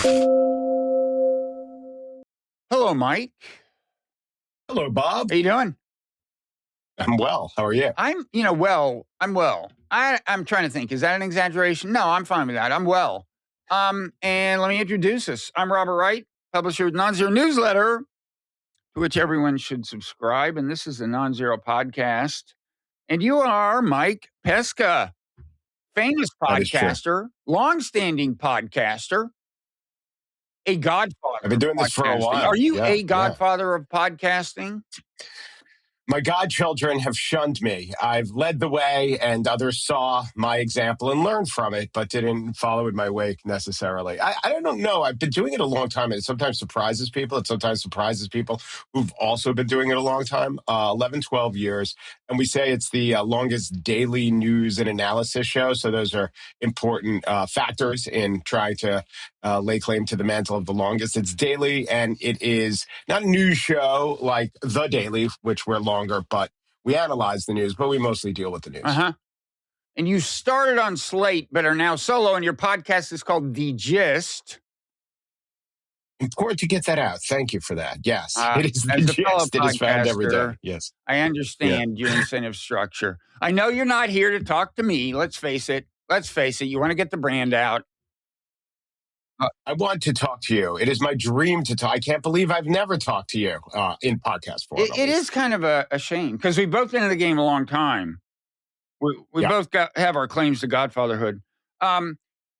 Hello, Mike. Hello, Bob. How you doing? I'm well. How are you? I'm well. I'm trying to think. Is that an exaggeration? No, I'm fine with that. I'm well. And let me introduce us. I'm Robert Wright, publisher of Non-Zero Newsletter, to which everyone should subscribe. And this is the Non-Zero Podcast. And you are Mike Pesca, famous podcaster, long-standing podcaster, a godfather. I've been doing this for a while. Are you a godfather of podcasting? My godchildren have shunned me. I've led the way, and others saw my example and learned from it, but didn't follow in my wake necessarily. I don't know. I've been doing it a long time, and it sometimes surprises people. It sometimes surprises people who've also been doing it a long time, 11, 12 years. And we say it's the longest daily news and analysis show. So those are important factors in trying to lay claim to the mantle of the longest. It's daily, and it is not a news show like The Daily, which we're longer, but we analyze the news, but we mostly deal with the news. And you started on Slate, but are now solo, and your podcast is called The Gist. Important to get that out. Thank you for that. Yes, it is The Gist. It is found every day. Yes. I understand your incentive structure. I know you're not here to talk to me. Let's face it. You want to get the brand out. I want to talk to you. It is my dream to talk. I can't believe I've never talked to you in podcast form. It is kind of a shame because we've both been in the game a long time. We both have our claims to godfatherhood.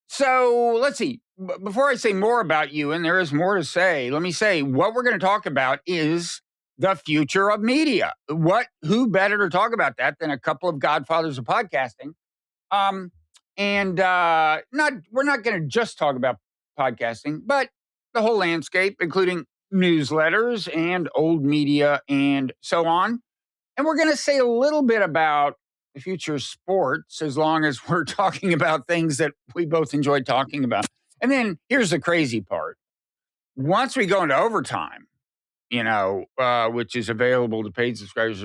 So let's see. Before I say more about you, and there is more to say, let me say what we're going to talk about is the future of media. Who better to talk about that than a couple of godfathers of podcasting? We're not going to just talk about podcasting, but the whole landscape, including newsletters and old media and so on. And we're going to say a little bit about the future of sports, as long as we're talking about things that we both enjoy talking about. And then here's the crazy part. Once we go into overtime, which is available to paid subscribers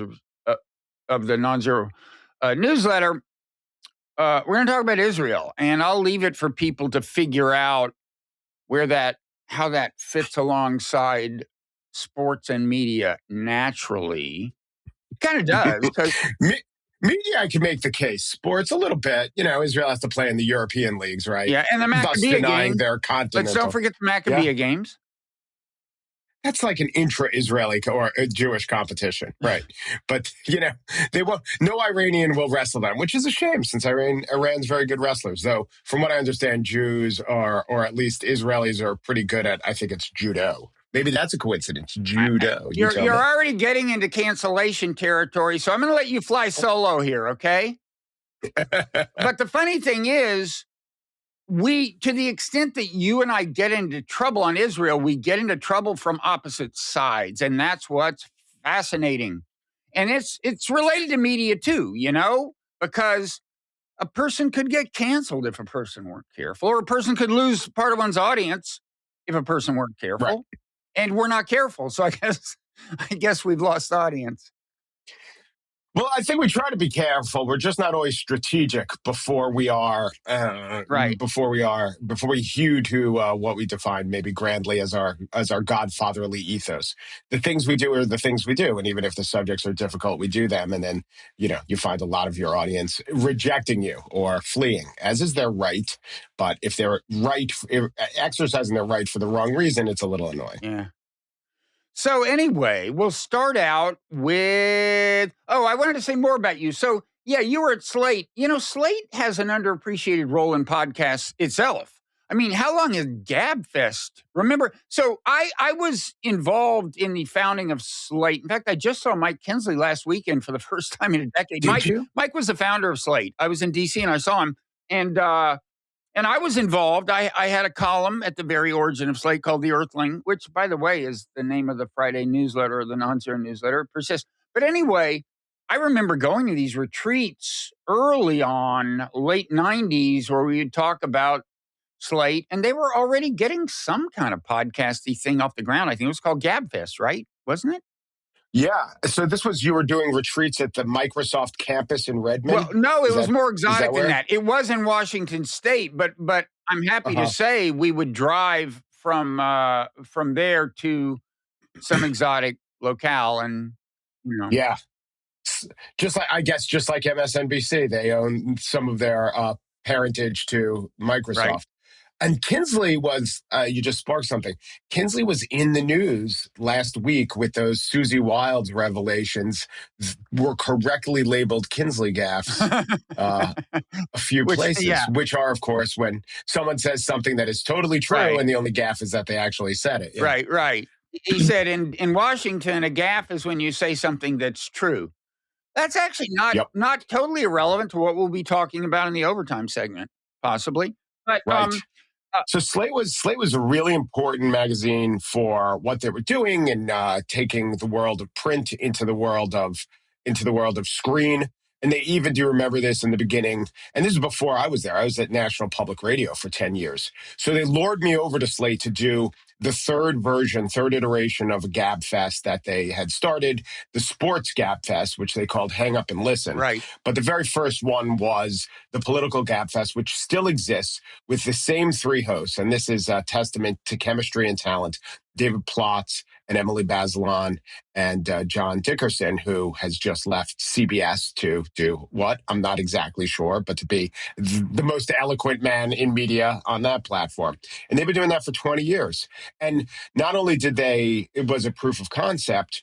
of the Non-Zero newsletter, we're going to talk about Israel. And I'll leave it for people to figure out how that fits alongside sports and media naturally. It kind of does. Because media, I can make the case. Sports, a little bit. Israel has to play in the European leagues, right? Yeah, and the Maccabea games. Their continental. Let's don't forget the Maccabea games. That's like an intra-Israeli or a Jewish competition, right? But, they won't. No Iranian will wrestle them, which is a shame since Iran's very good wrestlers. Though, from what I understand, Jews or at least Israelis are pretty good at, I think it's judo. Maybe that's a coincidence. Judo. You're already getting into cancellation territory, so I'm going to let you fly solo here, okay? But the funny thing is, to the extent that you and I get into trouble on Israel, we get into trouble from opposite sides. And that's what's fascinating. And it's related to media too, because a person could get canceled if a person weren't careful, or a person could lose part of one's audience if a person weren't careful. Right. And we're not careful. So I guess we've lost audience. Well, I think we try to be careful. We're just not always strategic before we are, before we hew to what we define maybe grandly as our godfatherly ethos. The things we do are the things we do, and even if the subjects are difficult, we do them. And then you find a lot of your audience rejecting you or fleeing, as is their right. But if they're exercising their right for the wrong reason, it's a little annoying. Yeah. So anyway, we'll start out with, I wanted to say more about you. So you were at Slate. Slate has an underappreciated role in podcasts itself. I mean, how long is GabFest? Remember? So I was involved in the founding of Slate. In fact, I just saw Mike Kinsley last weekend for the first time in a decade. Did you? Mike was the founder of Slate. I was in DC and I saw him. And I was involved. I had a column at the very origin of Slate called The Earthling, which, by the way, is the name of the Friday newsletter or the Non-Zero newsletter. It persists. But anyway, I remember going to these retreats early on, late 90s, where we would talk about Slate, and they were already getting some kind of podcasty thing off the ground. I think it was called GabFest, right? Wasn't it? Yeah. So you were doing retreats at the Microsoft campus in Redmond? Well, no, it was more exotic than that. It was in Washington State, but I'm happy to say we would drive from there to some exotic locale, and Yeah. Just like MSNBC, they own some of their parentage to Microsoft. Right. And Kinsley was, you just sparked something. Kinsley was in the news last week with those Susie Wilds revelations, were correctly labeled Kinsley gaffes. A few places, which are, of course, when someone says something that is totally true and the only gaffe is that they actually said it. Yeah. Right. He said in Washington, a gaffe is when you say something that's true. That's actually not totally irrelevant to what we'll be talking about in the overtime segment, possibly. But right. So Slate was a really important magazine for what they were doing and taking the world of print into the world of screen. And they even do remember this in the beginning. And this is before I was there. I was at National Public Radio for 10 years. So they lured me over to Slate to do the third iteration of a Gab Fest that they had started, the Sports Gab Fest, which they called Hang Up and Listen. Right. But the very first one was the Political Gab Fest, which still exists with the same three hosts. And this is a testament to chemistry and talent. David Plotz and Emily Bazelon and John Dickerson, who has just left CBS to do what? I'm not exactly sure, but to be the most eloquent man in media on that platform. And they've been doing that for 20 years. And not only it was a proof of concept,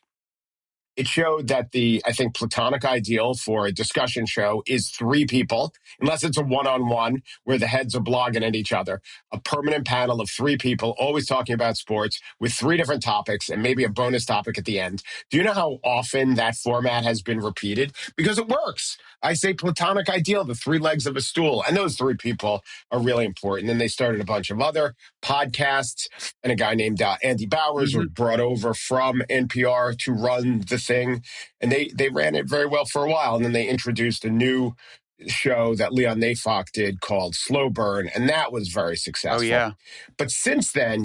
it showed that I think, platonic ideal for a discussion show is three people, unless it's a one-on-one where the heads are blogging at each other, a permanent panel of three people always talking about sports with three different topics and maybe a bonus topic at the end. Do you know how often that format has been repeated? Because it works. I say platonic ideal, the three legs of a stool. And those three people are really important. And they started a bunch of other podcasts, and a guy named Andy Bowers was brought over from NPR to run the thing. And they ran it very well for a while. And then they introduced a new show that Leon Neyfakh did called Slow Burn, and that was very successful. Oh, yeah. But since then,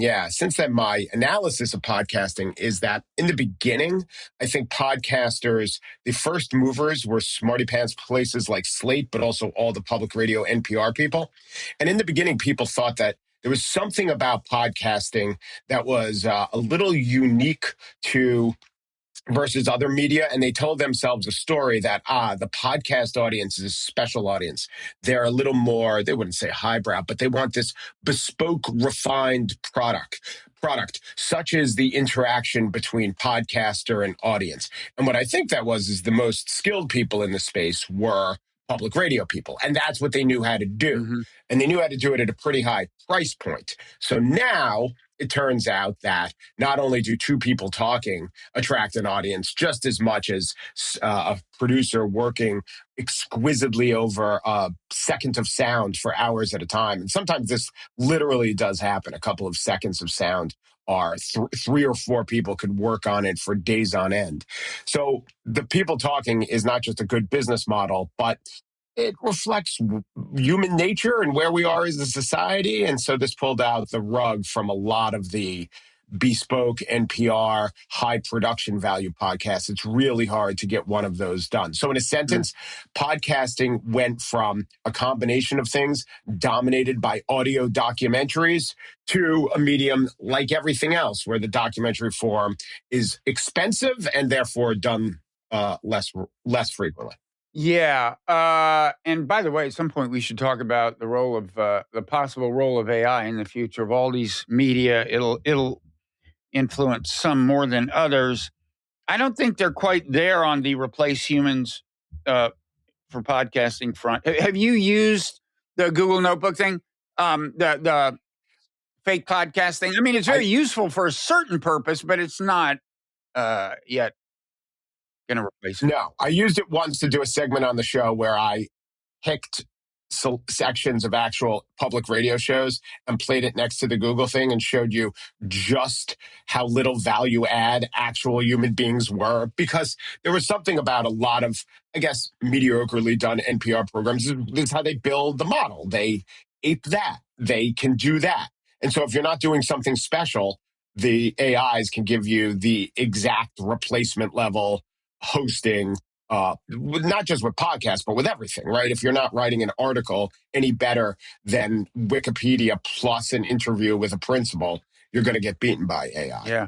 my analysis of podcasting is that in the beginning, I think podcasters, the first movers were smarty pants places like Slate, but also all the public radio NPR people. And in the beginning, people thought that there was something about podcasting that was a little unique to versus other media. And they told themselves a story that, the podcast audience is a special audience. They're a little more, they wouldn't say highbrow, but they want this bespoke, refined product, such as the interaction between podcaster and audience. And what I think that is the most skilled people in the space were public radio people. And that's what they knew how to do. And they knew how to do it at a pretty high price point. So now it turns out that not only do two people talking attract an audience just as much as a producer working exquisitely over a second of sound for hours at a time. And sometimes this literally does happen. A couple of seconds of sound are three or four people could work on it for days on end. So the people talking is not just a good business model, but it reflects human nature and where we are as a society. And so this pulled out the rug from a lot of the bespoke NPR high production value podcasts. It's really hard to get one of those done. So in a sentence, podcasting went from a combination of things dominated by audio documentaries to a medium like everything else, where the documentary form is expensive and therefore done less frequently. Yeah. And by the way, at some point we should talk about the role of the possible role of AI in the future of all these media. It'll influence some more than others. I don't think they're quite there on the replace humans for podcasting front. Have you used the Google Notebook thing? The fake podcast thing? I mean, it's very useful for a certain purpose, but it's not yet going to replace it. No, I used it once to do a segment on the show where I picked sections of actual public radio shows and played it next to the Google thing and showed you just how little value add actual human beings were, because there was something about a lot of, I guess, mediocrely done NPR programs. This is how they build the model. They ape that. They can do that. And so if you're not doing something special, the AIs can give you the exact replacement level hosting, not just with podcasts, but with everything, right? If you're not writing an article any better than Wikipedia plus an interview with a principal, you're going to get beaten by AI. Yeah.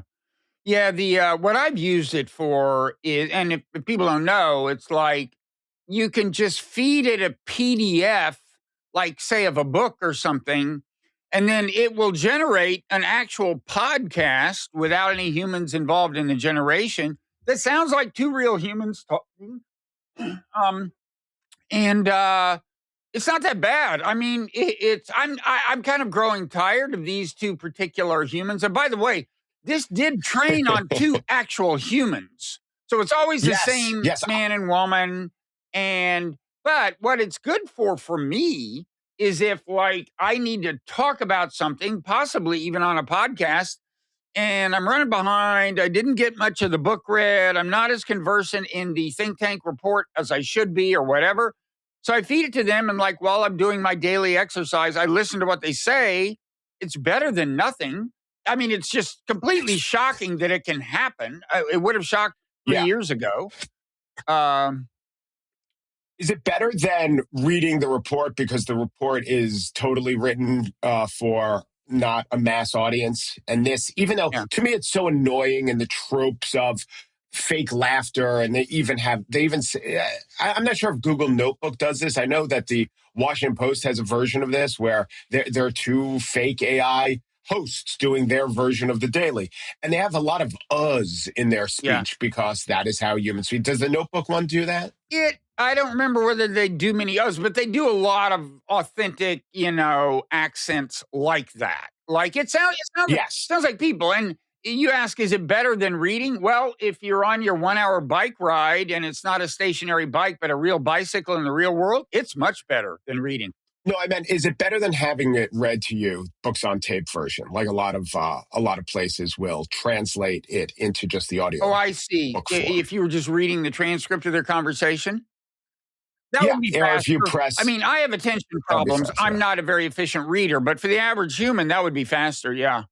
Yeah, the what I've used it for is, and if people don't know, it's like you can just feed it a PDF, like say of a book or something, and then it will generate an actual podcast without any humans involved in the generation that sounds like two real humans talking. Um, and it's not that bad. I mean, I'm kind of growing tired of these two particular humans. And by the way, this did train on two actual humans, so it's always the Yes, same yes. man and woman. But what it's good for me is if like I need to talk about something, possibly even on a podcast, and I'm running behind. I didn't get much of the book read. I'm not as conversant in the think tank report as I should be, or whatever. So I feed it to them, and like while I'm doing my daily exercise, I listen to what they say. It's better than nothing. I mean, it's just completely shocking that it can happen. It would have shocked 3 years ago. Is it better than reading the report because the report is totally written for not a mass audience? And this, even though to me it's so annoying, and the tropes of fake laughter, and I'm not sure if Google Notebook does this. I know that the Washington Post has a version of this where there are two fake AI hosts doing their version of the Daily, and they have a lot of uhs in their speech because that is how humans speak. Does the Notebook one do that? I don't remember whether they do many others, but they do a lot of authentic, accents like that. Like it sounds like people. And you ask, is it better than reading? Well, if you're on your 1 hour bike ride and it's not a stationary bike, but a real bicycle in the real world, it's much better than reading. No, I meant, is it better than having it read to you, books on tape version? Like a lot of places will translate it into just the audio. Oh, I see. If you were just reading the transcript of their conversation, that would be faster. Or if you press, I mean, I have attention problems. I'm not a very efficient reader, but for the average human, that would be faster. Yeah.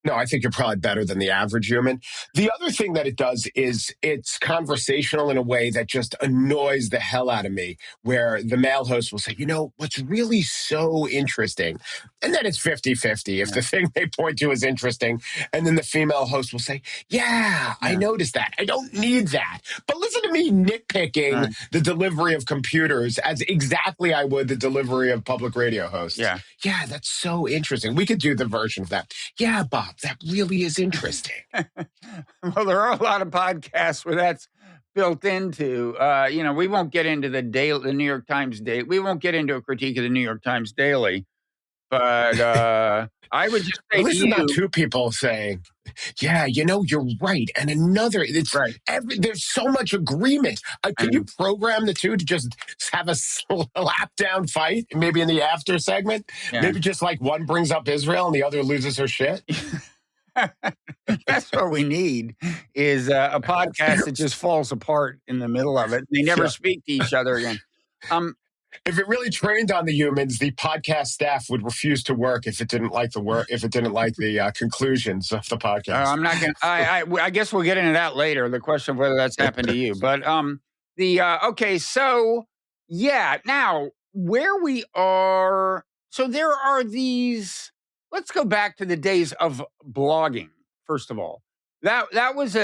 No, I think you're probably better than the average human. The other thing that it does is it's conversational in a way that just annoys the hell out of me, where the male host will say, what's really so interesting? And then it's 50-50 if the thing they point to is interesting. And then the female host will say, I noticed that. I don't need that. But listen to me nitpicking the delivery of computers as exactly I would the delivery of public radio hosts. Yeah, that's so interesting. We could do the version of that. Yeah, Bob. That really is interesting. Well, there are a lot of podcasts where that's built into. We won't get into the New York Times Daily. We won't get into a critique of the New York Times Daily. But I would just say, at least not two people saying, you're right. And another, there's so much agreement. Can you program the two to just have a slap down fight, maybe in the after segment? Maybe just like one brings up Israel and the other loses her shit? That's what we need is a podcast that just falls apart in the middle of it. They never speak to each other again. If it really trained on the humans, the podcast staff would refuse to work if it didn't like the work, if it didn't like the conclusions of the podcast. I'm not going to, I guess we'll get into that later, the question of whether that's happened to you. But okay, so now where we are, so there are these, let's go back to the days of blogging, first of all. That was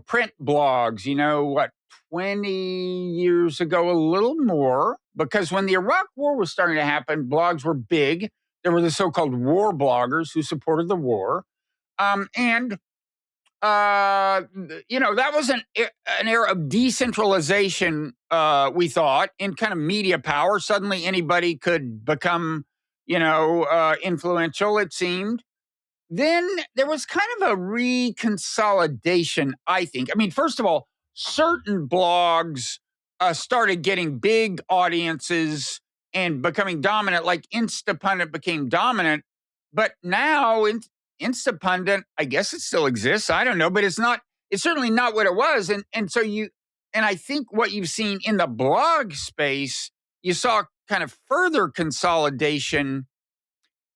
print blogs, 20 years ago, a little more, because when the Iraq War was starting to happen, blogs were big. There were the so-called war bloggers who supported the war. That was an era of decentralization, we thought, in kind of media power. Suddenly anybody could become, influential, it seemed. Then there was kind of a reconsolidation, I think. I mean, first of all, certain blogs started getting big audiences and becoming dominant, like Instapundit became dominant. But now Instapundit, I guess it still exists. I don't know, but it's certainly not what it was. And I think what you've seen in the blog space, you saw kind of further consolidation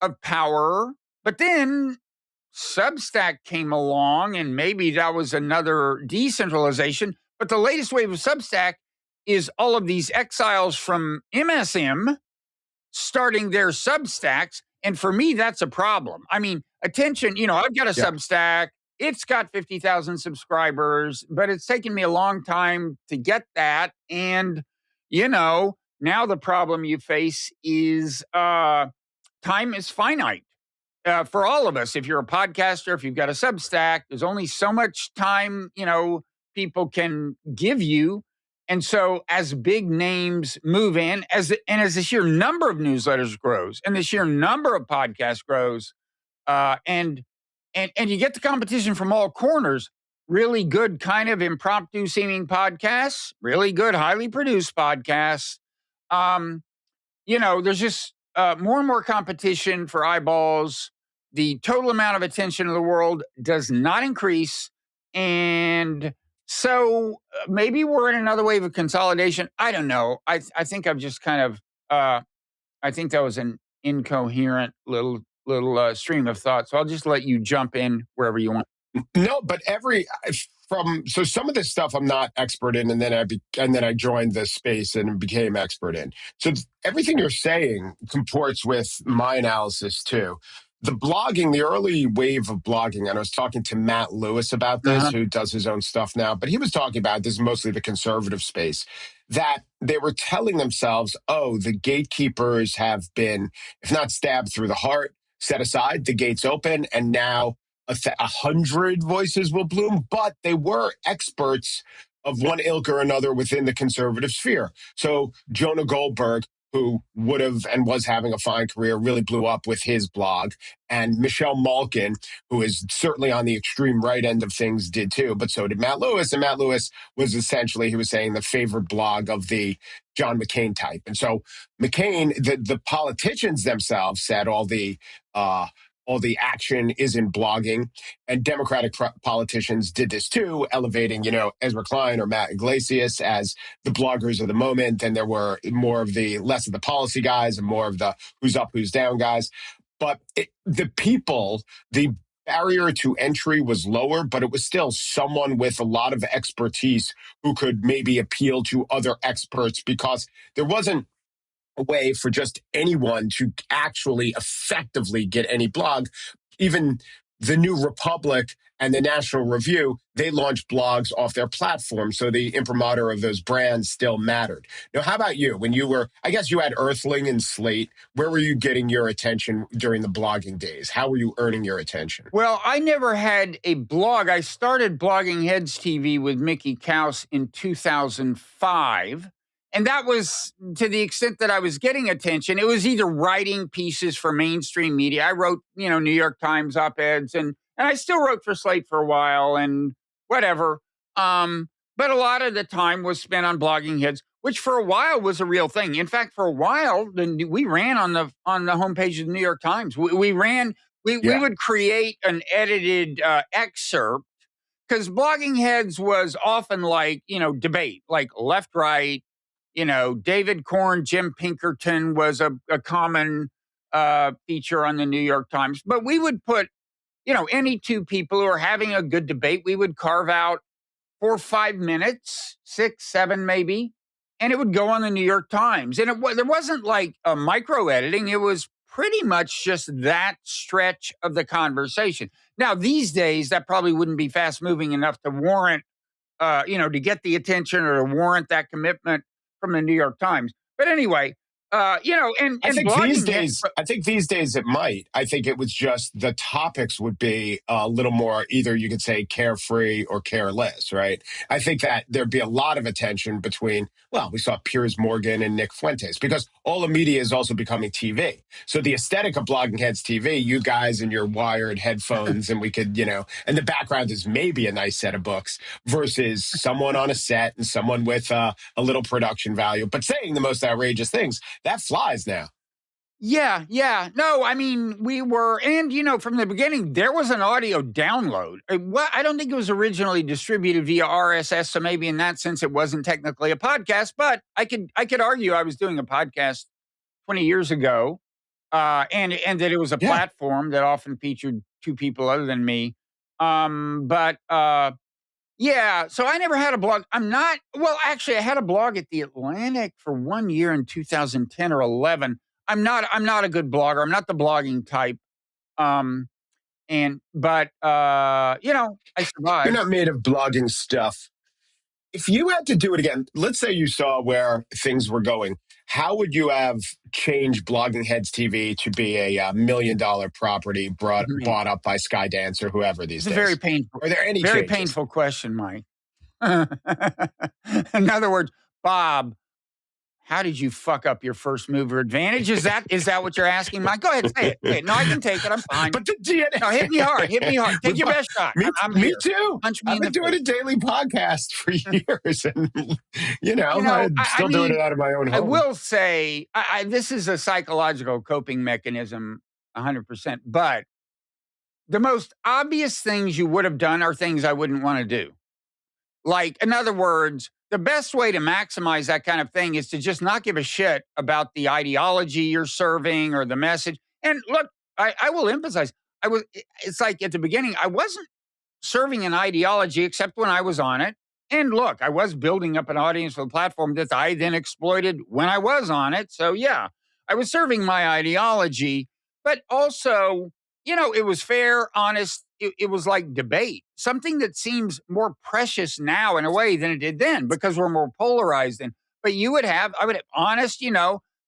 of power. But then Substack came along, and maybe that was another decentralization. But the latest wave of Substack is all of these exiles from MSM starting their Substacks. And for me, that's a problem. I mean, attention, I've got a Substack. It's got 50,000 subscribers, but it's taken me a long time to get that. And, now the problem you face is time is finite. For all of us, if you're a podcaster, if you've got a Substack, there's only so much time, people can give you. And so as big names move in, as the sheer number of newsletters grows and the sheer number of podcasts grows, and you get the competition from all corners, really good kind of impromptu seeming podcasts, really good, highly produced podcasts. There's just more and more competition for eyeballs. The total amount of attention in the world does not increase. And so maybe we're in another wave of consolidation. I don't know. I think I've just kind of, I think that was an incoherent little stream of thought. So I'll just let you jump in wherever you want. No, but so some of this stuff I'm not expert in, and then I joined this space and became expert in. So everything you're saying comports with my analysis too. The early wave of blogging, and I was talking to Matt Lewis about this, who does his own stuff now, but he was talking about this is mostly the conservative space, that they were telling themselves, oh, the gatekeepers have been, if not stabbed through the heart, set aside, the gates open, and now 100 voices will bloom, but they were experts of one ilk or another within the conservative sphere. So Jonah Goldberg, who would have and was having a fine career, really blew up with his blog. And Michelle Malkin, who is certainly on the extreme right end of things, did too, but so did Matt Lewis. And Matt Lewis was essentially, he was saying, the favorite blog of the John McCain type. And so McCain, the politicians themselves said all the action is in blogging, and Democratic politicians did this too, elevating, Ezra Klein or Matt Iglesias as the bloggers of the moment. And there were less of the policy guys and more of the who's up, who's down guys. But the barrier to entry was lower, but it was still someone with a lot of expertise who could maybe appeal to other experts, because there wasn't a way for just anyone to actually effectively get any blog. Even the New Republic and the National Review, they launched blogs off their platform. So the imprimatur of those brands still mattered. Now, how about you? When you were, I guess you had Earthling and Slate. Where were you getting your attention during the blogging days? How were you earning your attention? Well, I never had a blog. I started BloggingHeads TV with Mickey Kaus in 2005. And that was to the extent that I was getting attention. It was either writing pieces for mainstream media. I wrote, New York Times op-eds, and I still wrote for Slate for a while and whatever. But a lot of the time was spent on BloggingHeads, which for a while was a real thing. In fact, for a while, we ran on the homepage of the New York Times. We would create an edited excerpt, because BloggingHeads was often like, debate, like left, right. David Corn, Jim Pinkerton was a common feature on the New York Times. But we would put, any two people who are having a good debate, we would carve out 4 or 5 minutes, 6, 7 maybe, and it would go on the New York Times. And there wasn't like a micro editing. It was pretty much just that stretch of the conversation. Now, these days, that probably wouldn't be fast moving enough to warrant, to get the attention or to warrant that commitment from the New York Times. But anyway, I think these days it might. I think it was just the topics would be a little more, either you could say carefree or careless, right? I think that there'd be a lot of attention between, we saw Piers Morgan and Nick Fuentes, because all the media is also becoming TV. So the aesthetic of BloggingHeads TV, you guys in your wired headphones, and we could, and the background is maybe a nice set of books, versus someone on a set and someone with a little production value, but saying the most outrageous things. That flies now. Yeah. No, I mean, we were, and, from the beginning, there was an audio download. I don't think it was originally distributed via RSS, so maybe in that sense it wasn't technically a podcast, but I could argue I was doing a podcast 20 years ago, and that it was a platform that often featured two people other than me. Yeah, so I never had a blog. Actually, I had a blog at The Atlantic for 1 year in 2010 or 11. I'm not a good blogger. I'm not the blogging type. But I You're survived. not made of blogging stuff. If you had to do it again, let's say you saw where things were going, how would you have changed BloggingHeads TV to be a $1 million property bought up by Skydance or whoever these It's a days? very painful. Are there any very changes? painful question, Mike. In other words, Bob, how did you fuck up your first mover advantage? Is that what you're asking, Mike? Go ahead, say it. No, I can take it. I'm fine. But the DNA. No, hit me hard. Take your best shot. I'm me here. too. Punch me I've been doing a daily podcast for years, and I'm still doing it out of my own home. I will say, this is a psychological coping mechanism, 100%. But the most obvious things you would have done are things I wouldn't want to do. Like, in other words, the best way to maximize that kind of thing is to just not give a shit about the ideology you're serving or the message. And look, I will emphasize, it's like at the beginning, I wasn't serving an ideology except when I was on it. And look, I was building up an audience for the platform that I then exploited when I was on it. So yeah, I was serving my ideology, but also, it was fair, honest. It was like debate, something that seems more precious now in a way than it did then because we're more polarized. But I would have honest,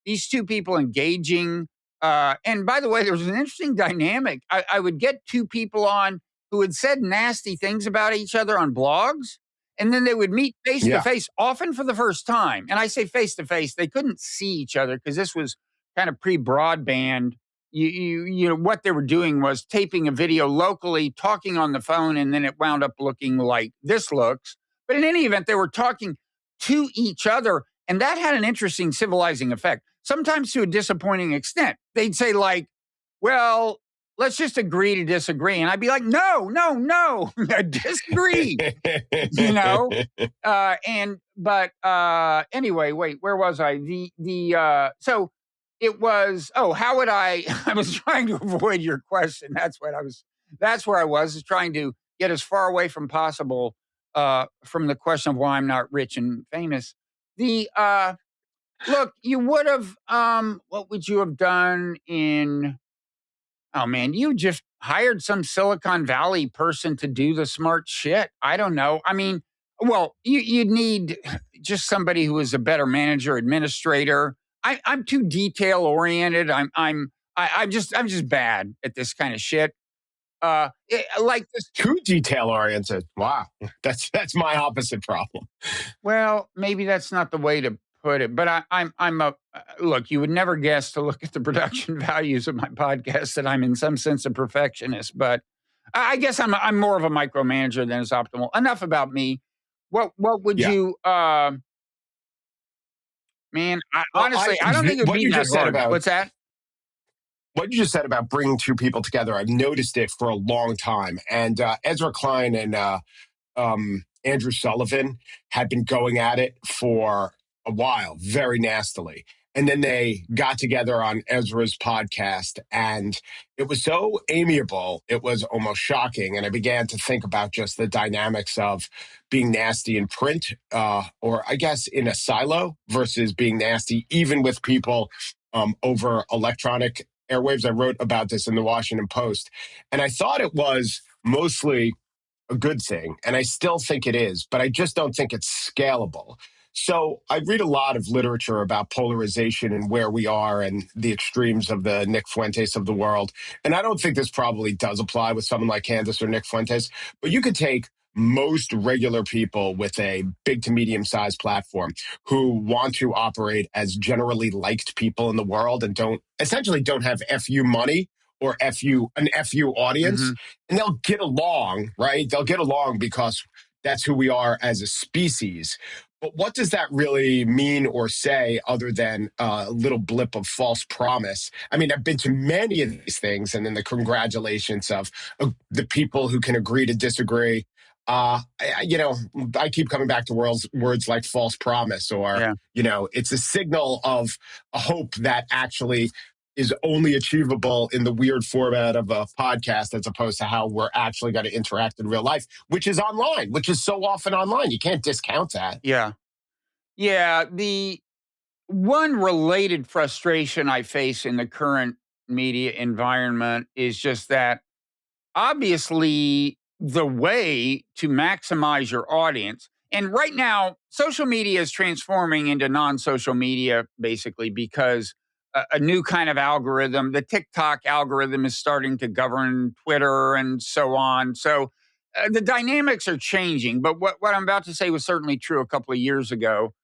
these two people engaging. And by the way, there was an interesting dynamic. I would get two people on who had said nasty things about each other on blogs, and then they would meet face to face, often for the first time. And I say face to face, they couldn't see each other because this was kind of pre-broadband. What they were doing was taping a video locally, talking on the phone, and then it wound up looking like this looks. But in any event, they were talking to each other, and that had an interesting civilizing effect, sometimes to a disappointing extent. They'd say like, well, let's just agree to disagree. And I'd be like, no, I disagree, anyway, wait, where was I? So it was, how would I was trying to avoid your question. That's where I was trying to get as far away from possible from the question of why I'm not rich and famous. Look, you would have, what would you have done oh man, you just hired some Silicon Valley person to do the smart shit. I don't know. I mean, well, you'd need just somebody who is a better manager, administrator. I'm too detail oriented. I'm just bad at this kind of shit. Like this. Too detail oriented. Wow, that's my opposite problem. Well, maybe that's not the way to put it, but look, you would never guess to look at the production values of my podcast that I'm in some sense a perfectionist, but I guess I'm more of a micromanager than is optimal. Enough about me. What would you, man, honestly, I don't think it would be that hard. What's that? What you just said about bringing two people together, I've noticed it for a long time. And Ezra Klein and Andrew Sullivan had been going at it for a while, very nastily. And then they got together on Ezra's podcast, and it was so amiable, it was almost shocking. And I began to think about just the dynamics of being nasty in print, or I guess in a silo, versus being nasty even with people over electronic airwaves. I wrote about this in the Washington Post, and I thought it was mostly a good thing, and I still think it is, but I just don't think it's scalable. So I read a lot of literature about polarization and where we are and the extremes of the Nick Fuentes of the world. And I don't think this probably does apply with someone like Candace or Nick Fuentes, but you could take most regular people with a big to medium sized platform who want to operate as generally liked people in the world and don't have FU money or an FU audience, and they'll get along, right? They'll get along because that's who we are as a species. But what does that really mean or say other than a little blip of false promise? I mean, I've been to many of these things, and then the congratulations of the people who can agree to disagree. I keep coming back to words like false promise, or, it's a signal of a hope that actually is only achievable in the weird format of a podcast as opposed to how we're actually going to interact in real life, which is online, which is so often online. You can't discount that. Yeah. Yeah. one related frustration I face in the current media environment is just that obviously the way to maximize your audience, and right now, social media is transforming into non-social media basically because a new kind of algorithm, the TikTok algorithm, is starting to govern Twitter and so on. So the dynamics are changing. But what I'm about to say was certainly true a couple of years ago.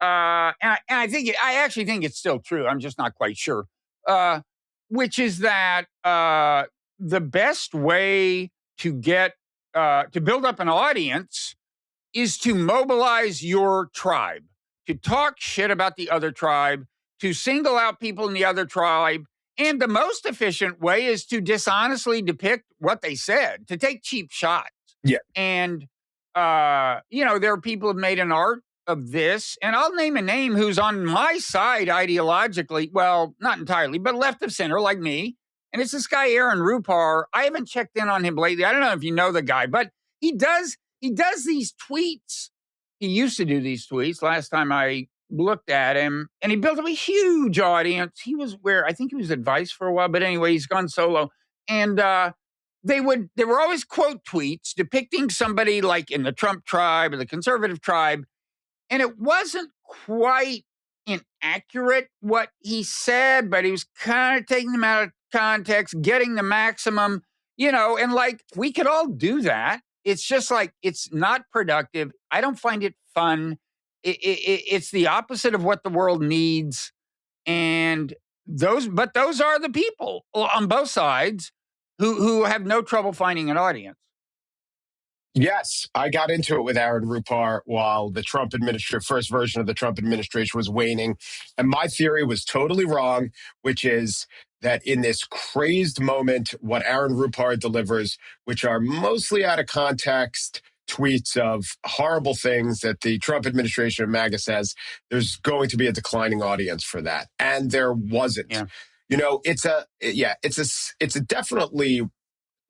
And I think I actually think it's still true. I'm just not quite sure. Uh, which is that the best way to get to build up an audience is to mobilize your tribe, to talk shit about the other tribe, to single out people in the other tribe. And the most efficient way is to dishonestly depict what they said, to take cheap shots. Yeah. And, there are people who have made an art of this, and I'll name a name who's on my side ideologically. Well, not entirely, but left of center like me. And it's this guy, Aaron Rupar. I haven't checked in on him lately. I don't know if you know the guy, but he does these tweets. He used to do these tweets last time I looked at him, and he built up a huge audience. He was I think he was at Vice for a while, but anyway, he's gone solo. And they were always quote tweets depicting somebody like in the Trump tribe or the conservative tribe. And it wasn't quite inaccurate what he said, but he was kind of taking them out of context, getting the maximum, and like we could all do that. It's just like, it's not productive. I don't find it fun. It's the opposite of what the world needs. And those are the people on both sides who have no trouble finding an audience. Yes, I got into it with Aaron Rupar while the first version of the Trump administration was waning. And my theory was totally wrong, which is that in this crazed moment, what Aaron Rupar delivers, which are mostly out of context tweets of horrible things that the Trump administration of MAGA says, there's going to be a declining audience for that. And there wasn't. Yeah. It's a definitely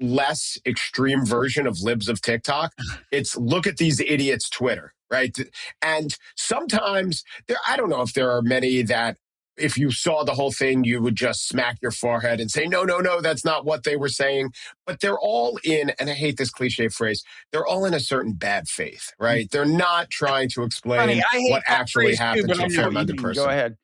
less extreme version of libs of TikTok. It's look at these idiots Twitter, right? And sometimes I don't know if there are many that if you saw the whole thing, you would just smack your forehead and say, no, that's not what they were saying. But they're all in, and I hate this cliche phrase, they're all in a certain bad faith, right? They're not trying to explain what actually happened to a fair-minded person. Go ahead.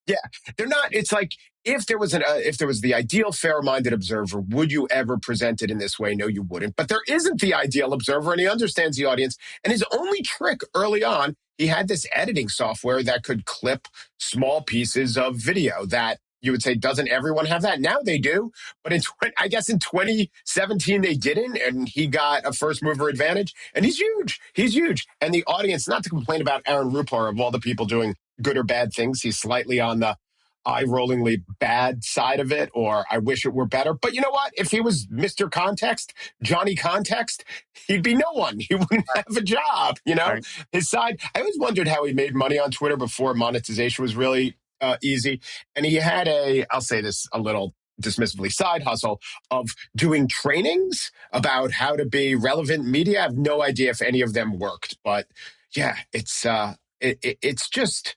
Yeah, they're not. It's like if there was the ideal fair-minded observer, would you ever present it in this way? No, you wouldn't. But there isn't the ideal observer, and he understands the audience. And his only trick early on, he had this editing software that could clip small pieces of video that you would say, doesn't everyone have that? Now they do. But I guess in 2017, they didn't. And he got a first mover advantage. And he's huge. He's huge. And the audience, not to complain about Aaron Rupar of all the people doing good or bad things, he's slightly on the eye-rollingly bad side of it, or I wish it were better. But you know what? If he was Mr. Context, Johnny Context, he'd be no one. He wouldn't have a job, Right. His side, I always wondered how he made money on Twitter before monetization was really easy. And he had I'll say this a little dismissively, side hustle of doing trainings about how to be relevant media. I have no idea if any of them worked, but yeah, it's just,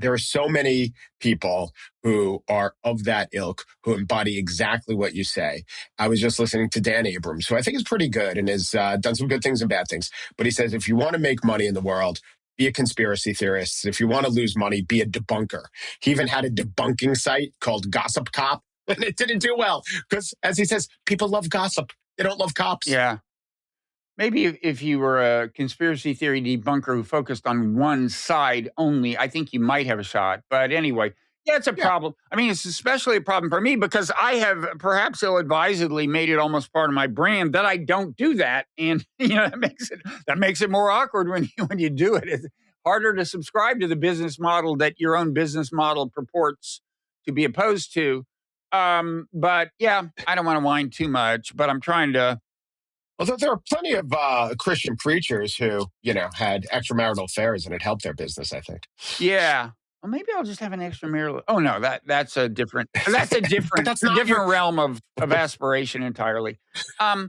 there are so many people who are of that ilk who embody exactly what you say. I was just listening to Dan Abrams, who I think is pretty good and has done some good things and bad things. But he says, if you want to make money in the world, be a conspiracy theorist. If you want to lose money, be a debunker. He even had a debunking site called Gossip Cop, and it didn't do well because, as he says, people love gossip. They don't love cops. Yeah. Maybe if you were a conspiracy theory debunker who focused on one side only, I think you might have a shot. But anyway, yeah, it's a problem. I mean, it's especially a problem for me because I have perhaps ill-advisedly made it almost part of my brand that I don't do that. And, that makes it more awkward when you do it. It's harder to subscribe to the business model that your own business model purports to be opposed to. But yeah, I don't want to whine too much, but I'm trying to. Although there are plenty of Christian preachers who, had extramarital affairs and it helped their business, I think. Yeah. Well, maybe I'll just have an extramarital. Oh no, that's a different different realm of aspiration entirely. I've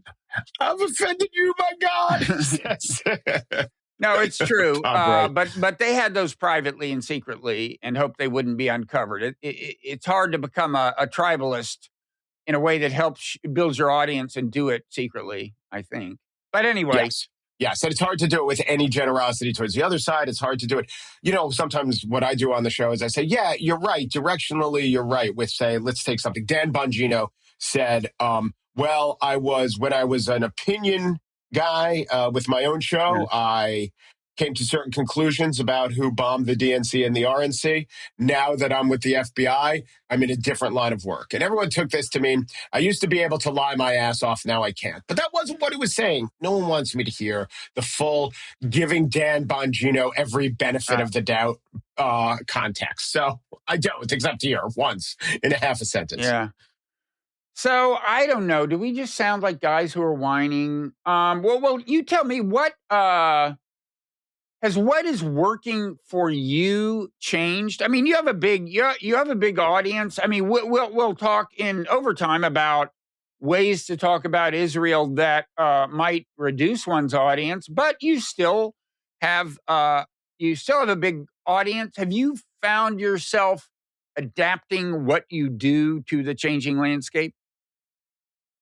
offended you, my God. No, it's true. Top right. But they had those privately and secretly and hoped they wouldn't be uncovered. It's hard to become a tribalist in a way that helps builds your audience and do it secretly, I think. But anyway. Yes. And it's hard to do it with any generosity towards the other side. It's hard to do it. Sometimes what I do on the show is I say, yeah, you're right. Directionally, you're right. With, say, let's take something. Dan Bongino said, when I was an opinion guy with my own show, I came to certain conclusions about who bombed the DNC and the RNC. Now that I'm with the FBI, I'm in a different line of work. And everyone took this to mean I used to be able to lie my ass off. Now I can't. But that wasn't what he was saying. No one wants me to hear the full giving Dan Bongino every benefit of the doubt context. So I don't, except here once in a half a sentence. Yeah. So I don't know. Do we just sound like guys who are whining? Well, you tell me what is working for you changed? I mean, you have a big audience. I mean, we'll talk in overtime about ways to talk about Israel that might reduce one's audience, but you still have a big audience. Have you found yourself adapting what you do to the changing landscape?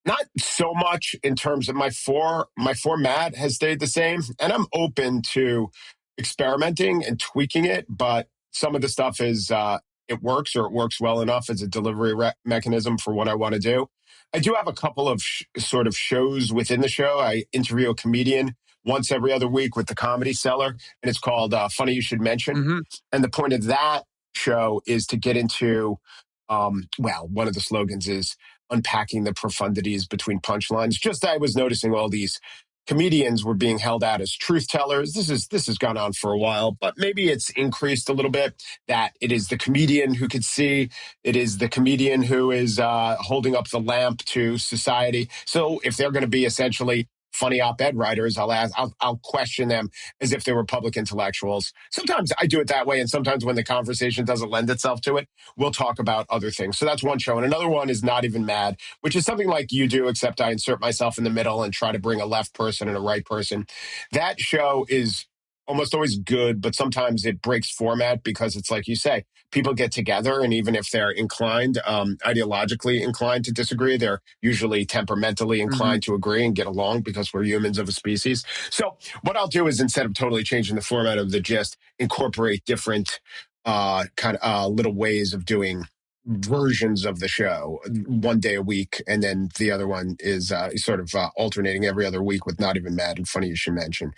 Not so much in terms of my format has stayed the same, and I'm open to experimenting and tweaking it, but some of the stuff is it works well enough as a delivery mechanism for what I want to do. I do have a couple of sort of shows within the show. I interview a comedian once every other week with the Comedy Cellar, and it's called Funny You Should Mention. Mm-hmm. And the point of that show is to get into, one of the slogans is unpacking the profundities between punchlines. Just I was noticing all these comedians were being held out as truth tellers. This has gone on for a while, but maybe it's increased a little bit that it is the comedian who could see. It is the comedian who is holding up the lamp to society. So if they're going to be essentially funny op-ed writers, I'll question them as if they were public intellectuals. Sometimes I do it that way, and sometimes when the conversation doesn't lend itself to it, we'll talk about other things. So that's one show. And another one is Not Even Mad, which is something like you do, except I insert myself in the middle and try to bring a left person and a right person. That show is almost always good, but sometimes it breaks format because it's like you say, people get together, and even if they're inclined, ideologically inclined to disagree, they're usually temperamentally inclined to agree and get along because we're humans of a species. So what I'll do is, instead of totally changing the format of the gist, incorporate different little ways of doing versions of the show, one day a week, and then the other one is sort of alternating every other week with Not Even Mad and Funny You Should Mention.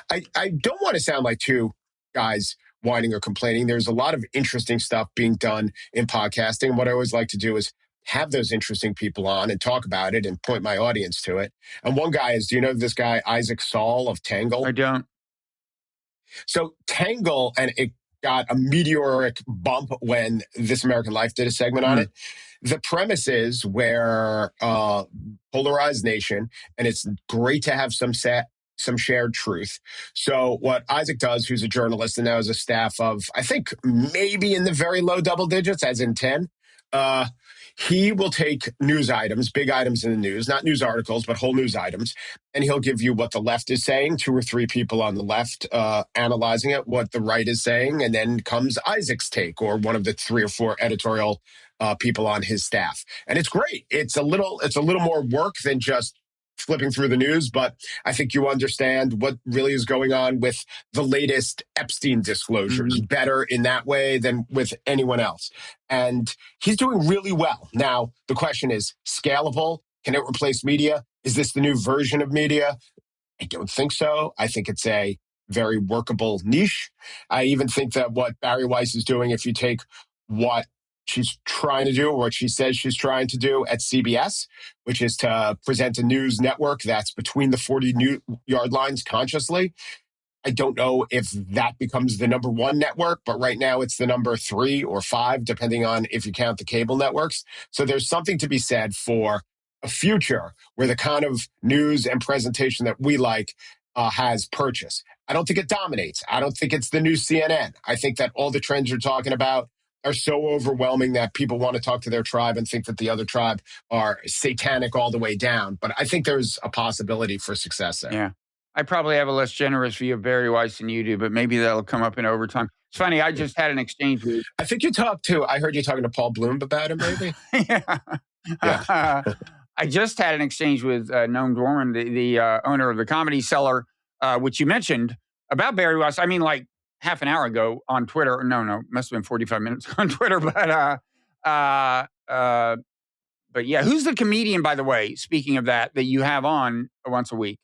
I don't want to sound like two guys whining or complaining. There's a lot of interesting stuff being done in podcasting. What I always like to do is have those interesting people on and talk about it and point my audience to it. And one guy is, do you know this guy, Isaac Saul of Tangle? I don't. So Tangle, and it got a meteoric bump when This American Life did a segment on it. The premise is we're a polarized nation, and it's great to have some shared truth. So what Isaac does, who's a journalist and now has a staff of, I think, maybe in the very low double digits, as in 10, he will take news items, big items in the news, not news articles, but whole news items, and he'll give you what the left is saying, 2 or 3 people on the left analyzing it, what the right is saying, and then comes Isaac's take, or one of the 3 or 4 editorial people on his staff. And it's great. It's a little more work than just flipping through the news, but I think you understand what really is going on with the latest Epstein disclosures better in that way than with anyone else. And he's doing really well. Now, the question is scalable. Can it replace media? Is this the new version of media? I don't think so. I think it's a very workable niche. I even think that what Barry Weiss is doing, if you take what she's trying to do, or what she says she's trying to do at CBS, which is to present a news network that's between the 40-yard lines consciously. I don't know if that becomes the number 1 network, but right now it's the number 3 or 5, depending on if you count the cable networks. So there's something to be said for a future where the kind of news and presentation that we like has purchase. I don't think it dominates. I don't think it's the new CNN. I think that all the trends you're talking about are so overwhelming that people want to talk to their tribe and think that the other tribe are satanic all the way down. But I think there's a possibility for success there. Yeah. I probably have a less generous view of Barry Weiss than you do, but maybe that'll come up in overtime. It's funny. I just had an exchange with. I think I heard you talking to Paul Bloom about it, maybe. Yeah. Yeah. I just had an exchange with Noam Dorman, the owner of the Comedy Cellar, which you mentioned, about Barry Weiss. I mean, like half an hour ago on Twitter. No, must have been 45 minutes on Twitter. But yeah, who's the comedian, by the way, speaking of that you have on once a week?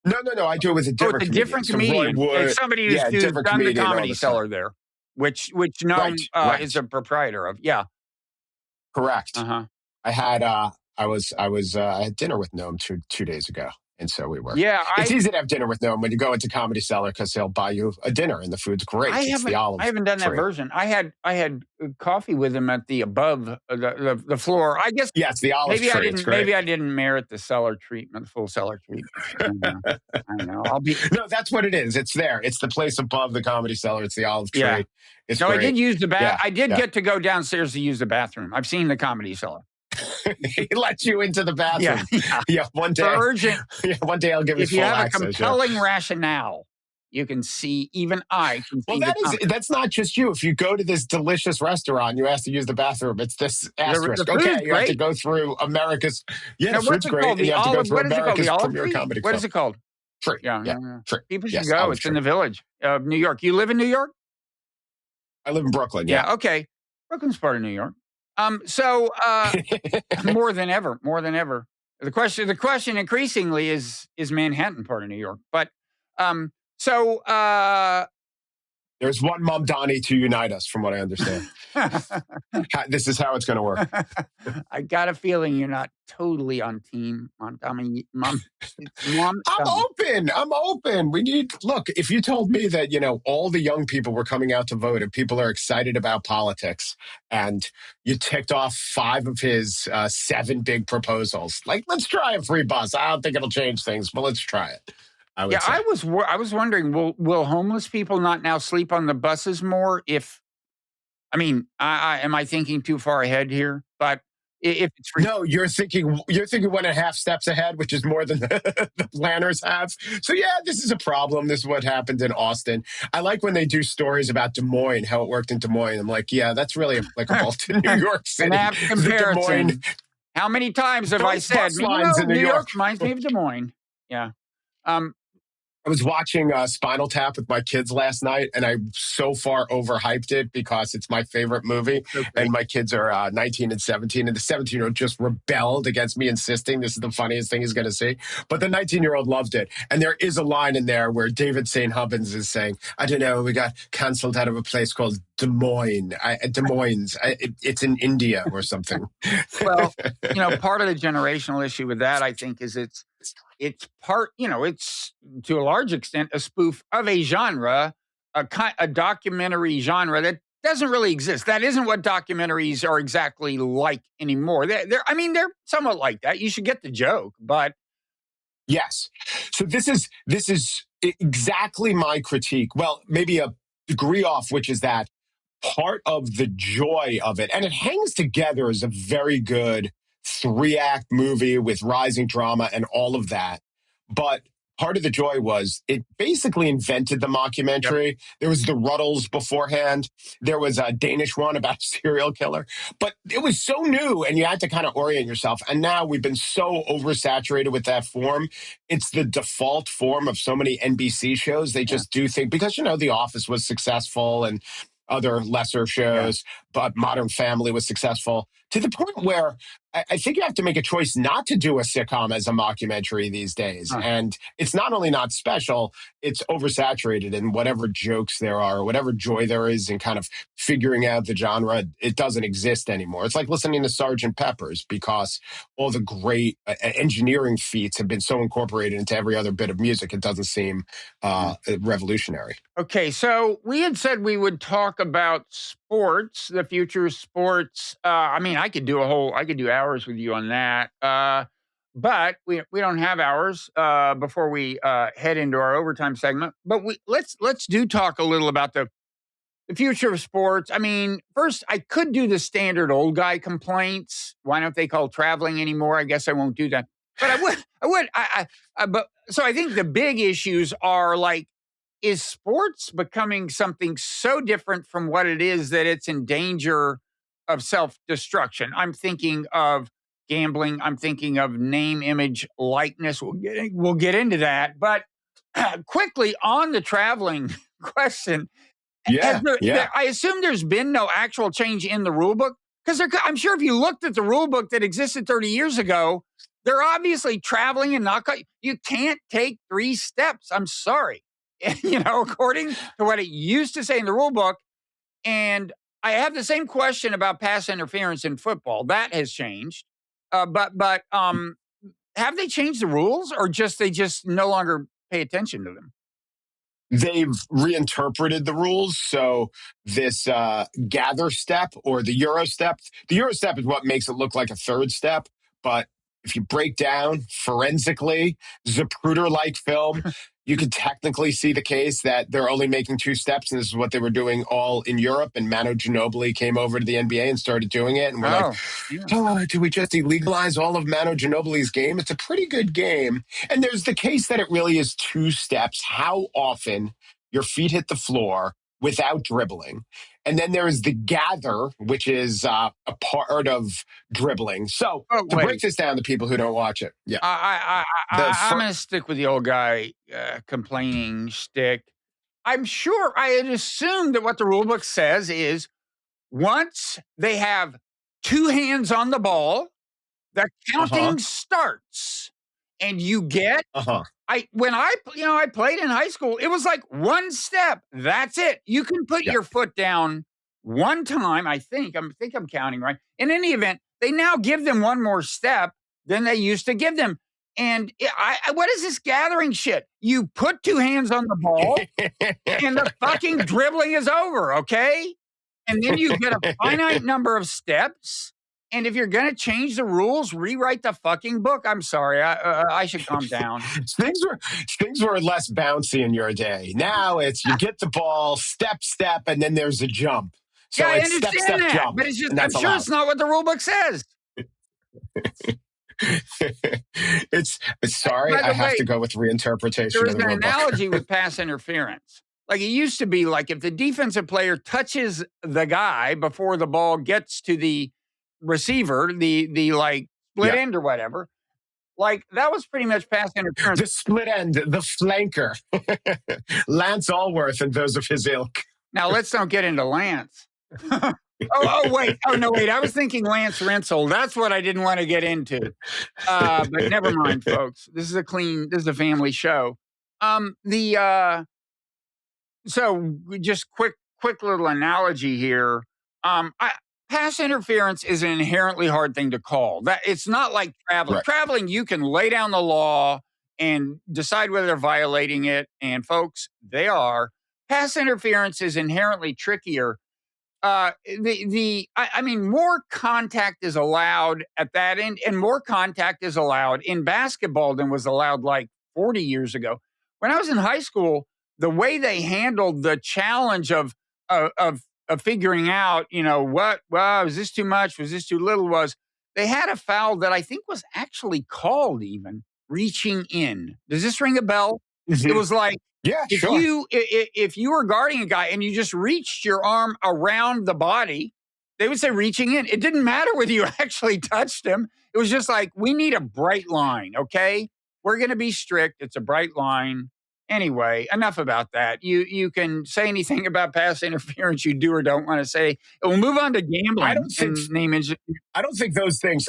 No. I do it with a different comedian. Different comedian. It's somebody who's done the Comedy Cellar there, which Noam is a proprietor of. Yeah. Correct. Uh-huh. I had I had dinner with Noam two days ago, and so we were. Yeah, it's easy to have dinner with Noam when you go into Comedy Cellar because he'll buy you a dinner and the food's great. I haven't done that version. I had coffee with him at the above the floor. I guess. Yeah, it's the olive tree. Maybe I didn't merit the cellar treatment, the full cellar treatment. I know. No, that's what it is. It's there. It's the place above the Comedy Cellar. It's the olive tree. Yeah. It's great. I did use the bath. I did get to go downstairs to use the bathroom. I've seen the Comedy Cellar. He lets you into the bathroom. Yeah. One day. Urgent. Yeah, one day I'll give you full access. If you have a compelling rationale, you can see. Even I can see. Well, that's not just you. If you go to this delicious restaurant, you ask to use the bathroom. It's this asterisk. Okay, you have to go through America's. Yeah, now, the food's great. Called? You have to go through America's premier comedy club. What is it called? Tree. Yeah. Tree. People should go. It's in the Village of New York. You live in New York? I live in Brooklyn. Yeah. Okay. Brooklyn's part of New York. So more than ever. The question increasingly is Manhattan part of New York? But there's one Mamdani to unite us, from what I understand. This is how it's going to work. I got a feeling you're not totally on team Mamdani. I'm open. Look, if you told me that, all the young people were coming out to vote and people are excited about politics and you ticked off 5 of his 7 big proposals, like, let's try a free bus. I don't think it'll change things, but let's try it. I was wondering, will homeless people not now sleep on the buses more? Am I thinking too far ahead here? But if it's free. No, you're thinking 1.5 steps ahead, which is more than the planners have. So yeah, this is a problem. This is what happened in Austin. I like when they do stories about Des Moines, how it worked in Des Moines. I'm like, yeah, that's really applicable to New York City. And have comparison. How many times have I said, New York reminds me of Des Moines? Yeah. I was watching Spinal Tap with my kids last night, and I so far overhyped it because it's my favorite movie. Okay. And my kids are 19 and 17, and the 17-year-old just rebelled against me insisting this is the funniest thing he's going to see. But the 19-year-old loved it. And there is a line in there where David St. Hubbins is saying, I don't know, we got canceled out of a place called Des Moines. It's in India or something. Well, part of the generational issue with that, I think, is it's part, it's to a large extent a spoof of a genre, a documentary genre that doesn't really exist. That isn't what documentaries are exactly like anymore. They're somewhat like that. You should get the joke, but. Yes. So this is exactly my critique. Well, maybe a degree off, which is that part of the joy of it, and it hangs together as a very good 3-act movie with rising drama and all of that. But part of the joy was it basically invented the mockumentary. Yep. There was the Ruddles beforehand. There was a Danish one about a serial killer. But it was so new, and you had to kind of orient yourself. And now we've been so oversaturated with that form. It's the default form of so many NBC shows. They just do think, because, The Office was successful and other lesser shows, but Modern Family was successful, to the point where I think you have to make a choice not to do a sitcom as a mockumentary these days. And it's not only not special, it's oversaturated, and whatever jokes there are, whatever joy there is in kind of figuring out the genre, it doesn't exist anymore. It's like listening to Sgt. Pepper's, because all the great engineering feats have been so incorporated into every other bit of music, it doesn't seem revolutionary. Okay, so we had said we would talk about sports, the future of sports. I could do hours with you on that. But we don't have hours before we head into our overtime segment. But let's talk a little about the future of sports. First, I could do the standard old guy complaints. Why don't they call traveling anymore? I guess I won't do that. But so I think the big issues are like, is sports becoming something so different from what it is that it's in danger of self-destruction? I'm thinking of gambling. I'm thinking of name, image, likeness. We'll get into that. But quickly on the traveling question, Yeah, yeah. I assume there's been no actual change in the rule book, because I'm sure if you looked at the rule book that existed 30 years ago, they're obviously traveling and not. You can't take 3 steps. I'm sorry, according to what it used to say in the rule book. And I have the same question about pass interference in football. That has changed, but have they changed the rules, or they just no longer pay attention to them? They've reinterpreted the rules. So this gather step or the Euro step is what makes it look like a third step. But if you break down forensically, Zapruder-like film, you could technically see the case that they're only making 2 steps, and this is what they were doing all in Europe. And Manu Ginobili came over to the NBA and started doing it. And we're do we just illegalize all of Manu Ginobili's game? It's a pretty good game. And there's the case that it really is 2 steps. How often your feet hit the floor without dribbling. And then there is the gather, which is a part of dribbling. So to break this down to people who don't watch it. Yeah. I'm going to stick with the old guy complaining shtick. I'm sure I had assumed that what the rule book says is once they have 2 hands on the ball, the counting starts, and you get. When I played in high school, it was like 1 step. That's it. You can put your foot down 1 time. I think I'm counting right. In any event, they now give them 1 more step than they used to give them. And what is this gathering shit? You put 2 hands on the ball, and the fucking dribbling is over. Okay, and then you get a finite number of steps. And if you're going to change the rules, rewrite the fucking book. I'm sorry. I should calm down. Things were less bouncy in your day. Now it's you get the ball, step, and then there's a jump. So yeah, it's I understand step, that, jump. but it's just, I'm sure it's not what the rule book says. Sorry, I have to go with reinterpretation. There is an analogy with pass interference. Like it used to be like if the defensive player touches the guy before the ball gets to the receiver, the like split end or whatever, like that was pretty much pass interference. The split end, the flanker, Lance Allworth and those of his ilk. Now let's don't get into Lance. Wait. I was thinking Lance Rensel. That's what I didn't want to get into. But never mind, folks. This is a family show. So just quick little analogy here. Pass interference is an inherently hard thing to call. That it's not like traveling. Right. Traveling, you can lay down the law and decide whether they're violating it. And folks, they are. Pass interference is inherently trickier. I mean, more contact is allowed at that end, and more contact is allowed in basketball than was allowed like 40 years ago. When I was in high school, the way they handled the challenge of figuring out, was this too much? Was this too little? Was they had a foul that I think was actually called even reaching in. Does this ring a bell? Mm-hmm. It was like, if you were guarding a guy and you just reached your arm around the body, they would say reaching in. It didn't matter whether you actually touched him. It was just like, we need a bright line, okay? We're going to be strict. It's a bright line. Anyway, enough about that. You can say anything about pass interference you do or don't want to say. We'll move on to gambling. I don't think those things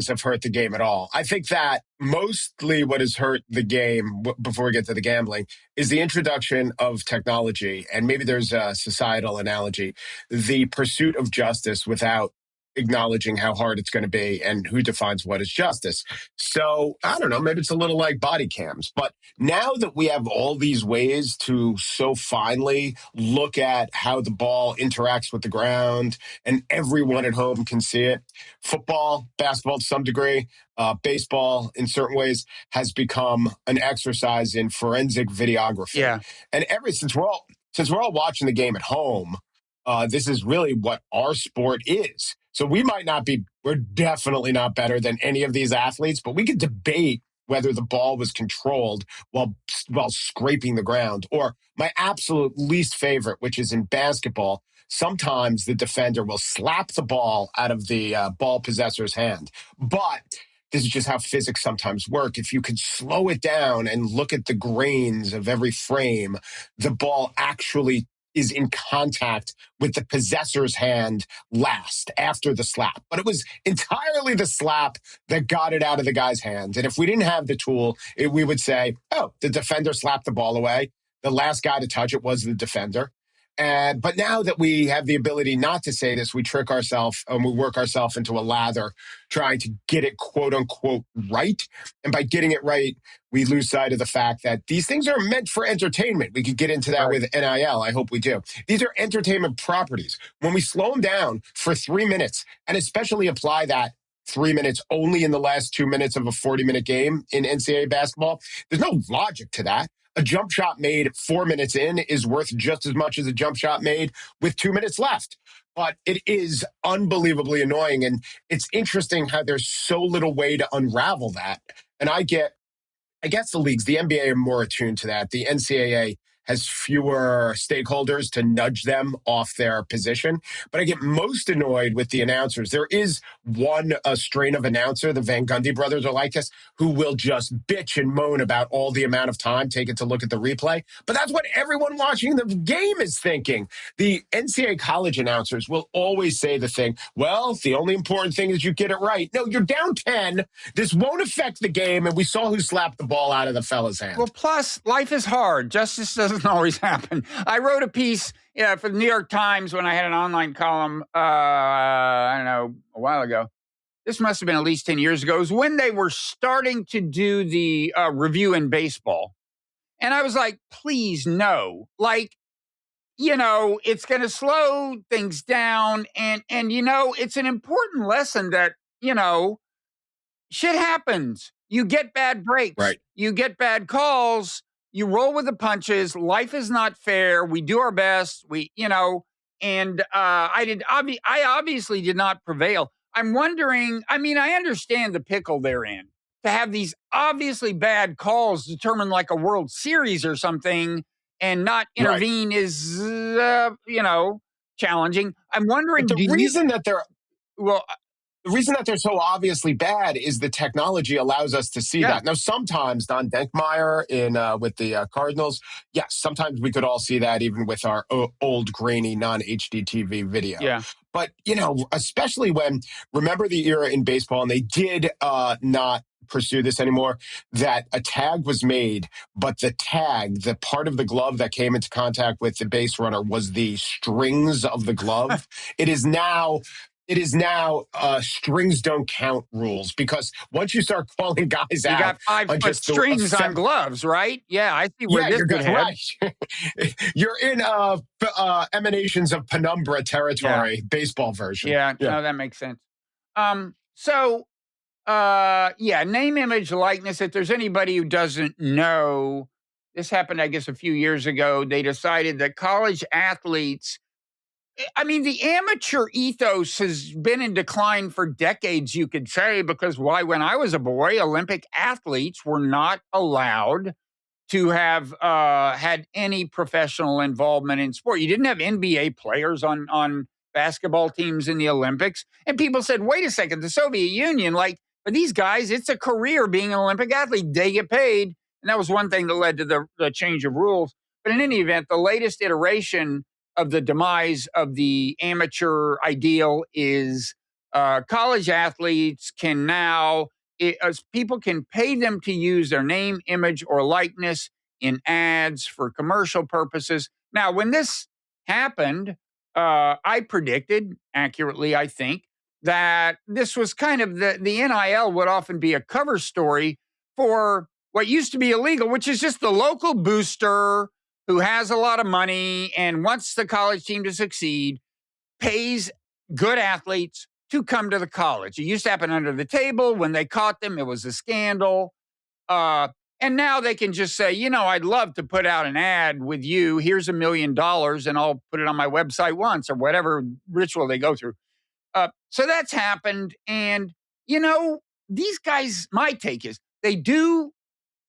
have hurt the game at all. I think that mostly what has hurt the game, before we get to the gambling, is the introduction of technology. And maybe there's a societal analogy, the pursuit of justice without acknowledging how hard it's going to be and who defines what is justice. So I don't know, maybe it's a little like body cams. But now that we have all these ways to so finely look at how the ball interacts with the ground and everyone at home can see it, football, basketball to some degree, baseball in certain ways has become an exercise in forensic videography. Yeah. And since we're all watching the game at home, this is really what our sport is. So we're definitely not better than any of these athletes, but we could debate whether the ball was controlled while scraping the ground. Or my absolute least favorite, which is in basketball, sometimes the defender will slap the ball out of the ball possessor's hand. But this is just how physics sometimes work. If you could slow it down and look at the grains of every frame, the ball actually is in contact with the possessor's hand last, after the slap. But it was entirely the slap that got it out of the guy's hand. And if we didn't have the tool, we would say, oh, the defender slapped the ball away. The last guy to touch it was the defender. But now that we have the ability not to say this, we trick ourselves and we work ourselves into a lather trying to get it, quote unquote, right. And by getting it right, we lose sight of the fact that these things are meant for entertainment. We could get into that with NIL. I hope we do. These are entertainment properties. When we slow them down for 3 minutes, and especially apply that 3 minutes only in the last 2 minutes of a 40-minute game in NCAA basketball, there's no logic to that. A jump shot made 4 minutes in is worth just as much as a jump shot made with 2 minutes left. But it is unbelievably annoying. And it's interesting how there's so little way to unravel that. And I guess the leagues, the NBA are more attuned to that. The NCAA has fewer stakeholders to nudge them off their position. But I get most annoyed with the announcers. There is one strain of announcer, the Van Gundy brothers are like this, who will just bitch and moan about all the amount of time taken to look at the replay. But that's what everyone watching the game is thinking. The NCAA college announcers will always say the thing, well, the only important thing is you get it right. No, you're down 10. This won't affect the game. And we saw who slapped the ball out of the fella's hand. Well, plus, life is hard. Justice doesn't always happen. I wrote a piece for the New York Times when I had an online column, I don't know, a while ago. This must have been at least 10 years ago. It was when they were starting to do the review in baseball. And I was like, please, no. Like, it's going to slow things down. And it's an important lesson that, shit happens. You get bad breaks. Right. You get bad calls. You roll with the punches. Life is not fair. We do our best. And I obviously did not prevail. I'm wondering, I understand the pickle they're in. To have these obviously bad calls determine like a World Series or something and not intervene is, challenging. I'm wondering. But the reason that they're so obviously bad is the technology allows us to see that. Now, sometimes Don Denkmeyer with the Cardinals, yes, sometimes we could all see that even with our old grainy non-HD TV video. Yeah. But, especially remember the era in baseball, and they did not pursue this anymore, that a tag was made, but the part of the glove that came into contact with the base runner was the strings of the glove. It is now strings don't count rules, because once you start calling guys out, you got 5-foot strings on gloves, right? Yeah, I see where this could head. Right. You're in emanations of penumbra territory, baseball version. Yeah, no, that makes sense. Name, image, likeness. If there's anybody who doesn't know, this happened, I guess, a few years ago. They decided that college athletes, the amateur ethos has been in decline for decades, you could say, because when I was a boy, Olympic athletes were not allowed to have had any professional involvement in sport. You didn't have NBA players on basketball teams in the Olympics. And people said, wait a second, the Soviet Union, for these guys, it's a career being an Olympic athlete. They get paid. And that was one thing that led to the change of rules. But in any event, the latest iteration of the demise of the amateur ideal is college athletes can now, people can pay them to use their name, image, or likeness in ads for commercial purposes. Now, when this happened, I predicted accurately, I think, that this was kind of the NIL would often be a cover story for what used to be illegal, which is just the local booster who has a lot of money and wants the college team to succeed, pays good athletes to come to the college. It used to happen under the table. When they caught them, it was a scandal. And now they can just say, I'd love to put out an ad with you. Here's $1 million and I'll put it on my website once, or whatever ritual they go through. So that's happened. And, these guys, my take is they do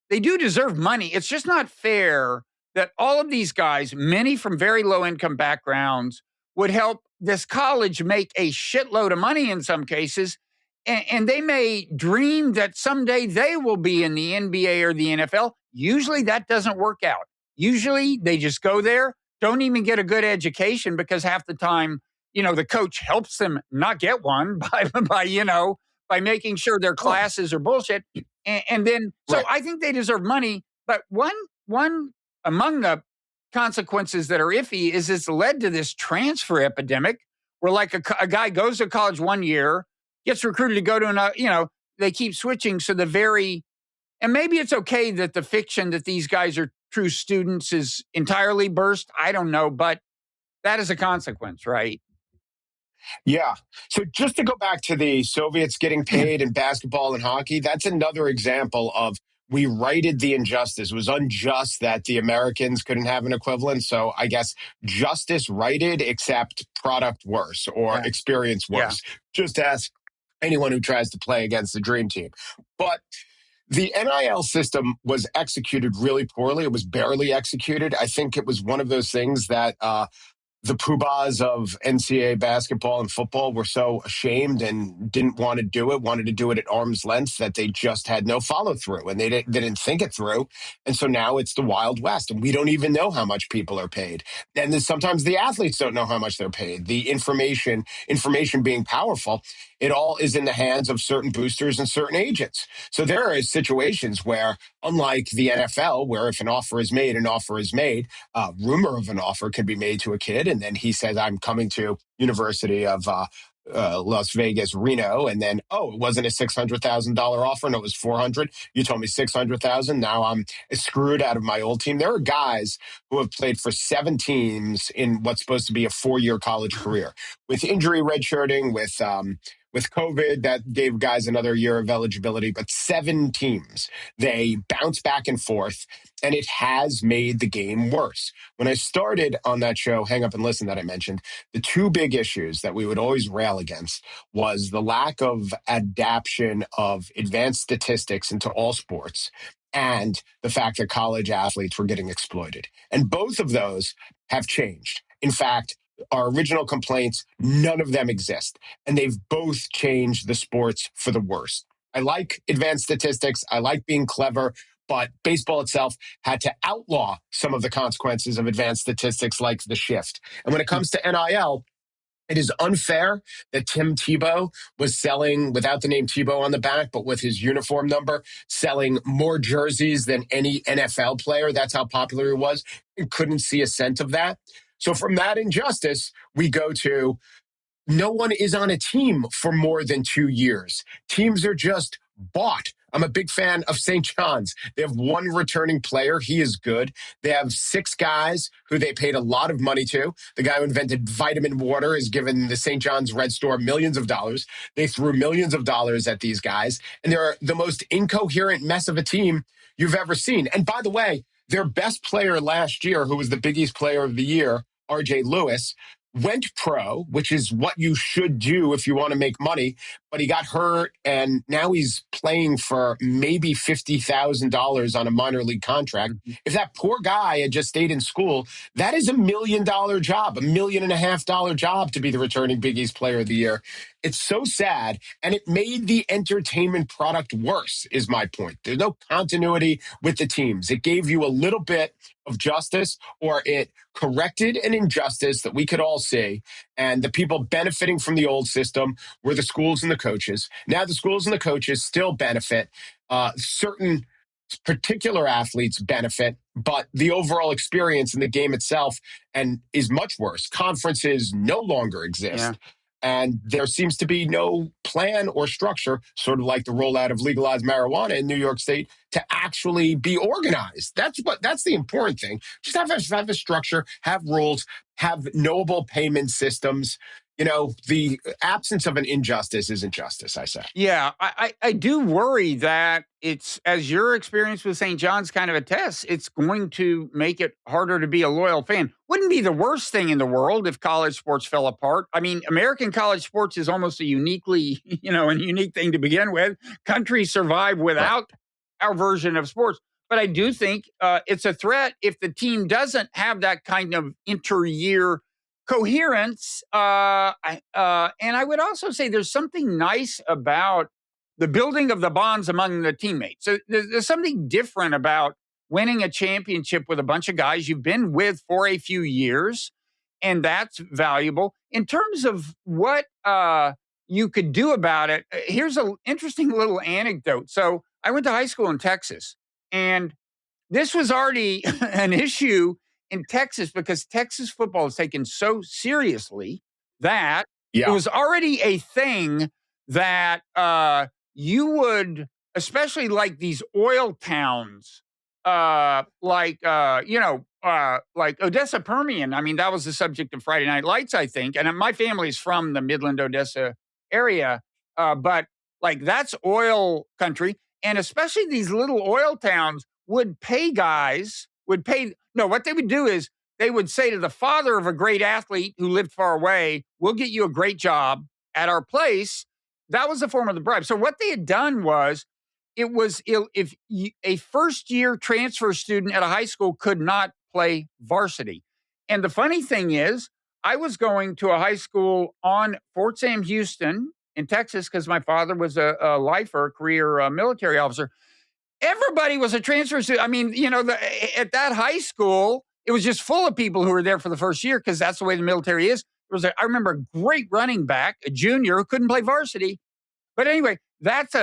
deserve money. It's just not fair that all of these guys, many from very low income backgrounds, would help this college make a shitload of money in some cases. And they may dream that someday they will be in the NBA or the NFL. Usually that doesn't work out. Usually they just go there, don't even get a good education because half the time, the coach helps them not get one by making sure their classes are bullshit. And then, so Right. I think they deserve money. But one among the consequences that are iffy is it's led to this transfer epidemic where like a guy goes to college 1 year, gets recruited to go to another, they keep switching. So and maybe it's okay that the fiction that these guys are true students is entirely burst. I don't know, but that is a consequence, right? Yeah. So just to go back to the Soviets getting paid in basketball and hockey, that's another example of we righted the injustice. It was unjust that the Americans couldn't have an equivalent. So I guess justice righted, except product worse or Yeah. experience worse. Just ask anyone who tries to play against the dream team. But the NIL system was executed really poorly. It was barely executed. I think it was one of those things that the poobahs of NCAA basketball and football were so ashamed and didn't want to do it, wanted to do it at arm's length, that they just had no follow through and they didn't think it through. And so now it's the Wild West and we don't even know how much people are paid. And then sometimes the athletes don't know how much they're paid. The information being powerful, it all is in the hands of certain boosters and certain agents. So there are situations where, unlike the NFL, where if an offer is made, rumor of an offer can be made to a kid, and then he says, I'm coming to University of Las Vegas, Reno, and then, it wasn't a $600,000 offer, no, it was 400. You told me 600,000. Now I'm screwed out of my old team. There are guys who have played for 7 teams in what's supposed to be a 4-year college career, with injury redshirting, with COVID, that gave guys another year of eligibility, but 7 teams. They bounce back and forth, and it has made the game worse. When I started on that show, Hang Up and Listen, that I mentioned, the 2 big issues that we would always rail against was the lack of adaptation of advanced statistics into all sports and the fact that college athletes were getting exploited. And both of those have changed. In fact, our original complaints, none of them exist. And they've both changed the sports for the worst. I like advanced statistics. I like being clever. But baseball itself had to outlaw some of the consequences of advanced statistics like the shift. And when it comes to NIL, it is unfair that Tim Tebow was selling, without the name Tebow on the back, but with his uniform number, selling more jerseys than any NFL player. That's how popular he was. And couldn't see a cent of that. So from that injustice, we go to no one is on a team for more than 2 years. Teams are just bought. I'm a big fan of St. John's. They have 1 returning player. He is good. They have 6 guys who they paid a lot of money to. The guy who invented vitamin water has given the St. John's Red Store millions of dollars. They threw millions of dollars at these guys. And they're the most incoherent mess of a team you've ever seen. And by the way, their best player last year, who was the Big East Player of the Year, RJ Lewis, went pro, which is what you should do if you want to make money, but he got hurt and now he's playing for maybe $50,000 on a minor league contract. Mm-hmm. If that poor guy had just stayed in school, that is $1 million job, $1.5 million job to be the returning Big East Player of the Year. It's so sad, and it made the entertainment product worse, is my point. There's no continuity with the teams. It gave you a little bit of justice, or it corrected an injustice that we could all see. And the people benefiting from the old system were the schools and the coaches. Now the schools and the coaches still benefit. Certain particular athletes benefit, but the overall experience in the game itself is much worse. Conferences no longer exist. Yeah. And there seems to be no plan or structure, sort of like the rollout of legalized marijuana in New York State, to actually be organized. That's the important thing. Just have a structure, have rules, have knowable payment systems. the absence of an injustice isn't justice, I say. Yeah, I do worry that it's, as your experience with St. John's kind of attests, it's going to make it harder to be a loyal fan. Wouldn't be the worst thing in the world if college sports fell apart. I mean, American college sports is almost a uniquely, a unique thing to begin with. Countries survive without our version of sports. But I do think it's a threat if the team doesn't have that kind of inter-year coherence. And I would also say there's something nice about the building of the bonds among the teammates. So there's something different about winning a championship with a bunch of guys you've been with for a few years, and that's valuable. In terms of what you could do about it, here's an interesting little anecdote. So I went to high school in Texas, and this was already an issue in Texas because Texas football is taken so seriously that it was already a thing that you would, especially like these oil towns, like Odessa Permian. I mean, that was the subject of Friday Night Lights, I think. And my family's from the Midland, Odessa area, but like that's oil country. And especially these little oil towns would pay guys, what they would do is they would say to the father of a great athlete who lived far away, we'll get you a great job at our place. That was a form of the bribe. So what they had done was, if a first-year transfer student at a high school could not play varsity. And the funny thing is, I was going to a high school on Fort Sam Houston in Texas because my father was a lifer, a career military officer. Everybody was a transfer student. I mean, at that high school, it was just full of people who were there for the first year because that's the way the military is. I remember a great running back, a junior who couldn't play varsity. But anyway, that's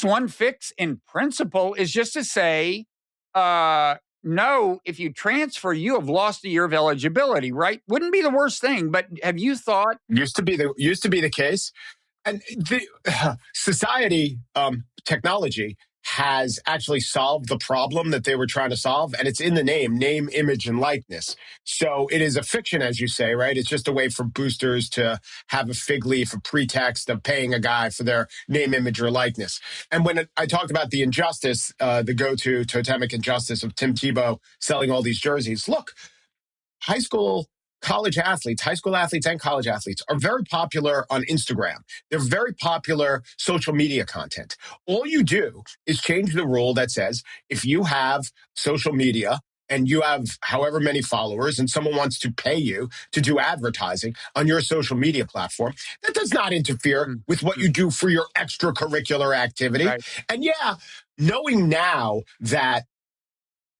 one fix in principle, is just to say, no, if you transfer, you have lost a year of eligibility, right? Wouldn't be the worst thing. But have you thought? Used to be the case. And the society, technology has actually solved the problem that they were trying to solve. And it's in the name, image, and likeness. So it is a fiction, as you say, right? It's just a way for boosters to have a fig leaf, a pretext of paying a guy for their name, image, or likeness. And when I talked about the injustice, the go-to totemic injustice of Tim Tebow selling all these jerseys, look, high school athletes and college athletes are very popular on Instagram. They're very popular social media content. All you do is change the rule that says if you have social media and you have however many followers and someone wants to pay you to do advertising on your social media platform, that does not interfere with what you do for your extracurricular activity. Right. And knowing now that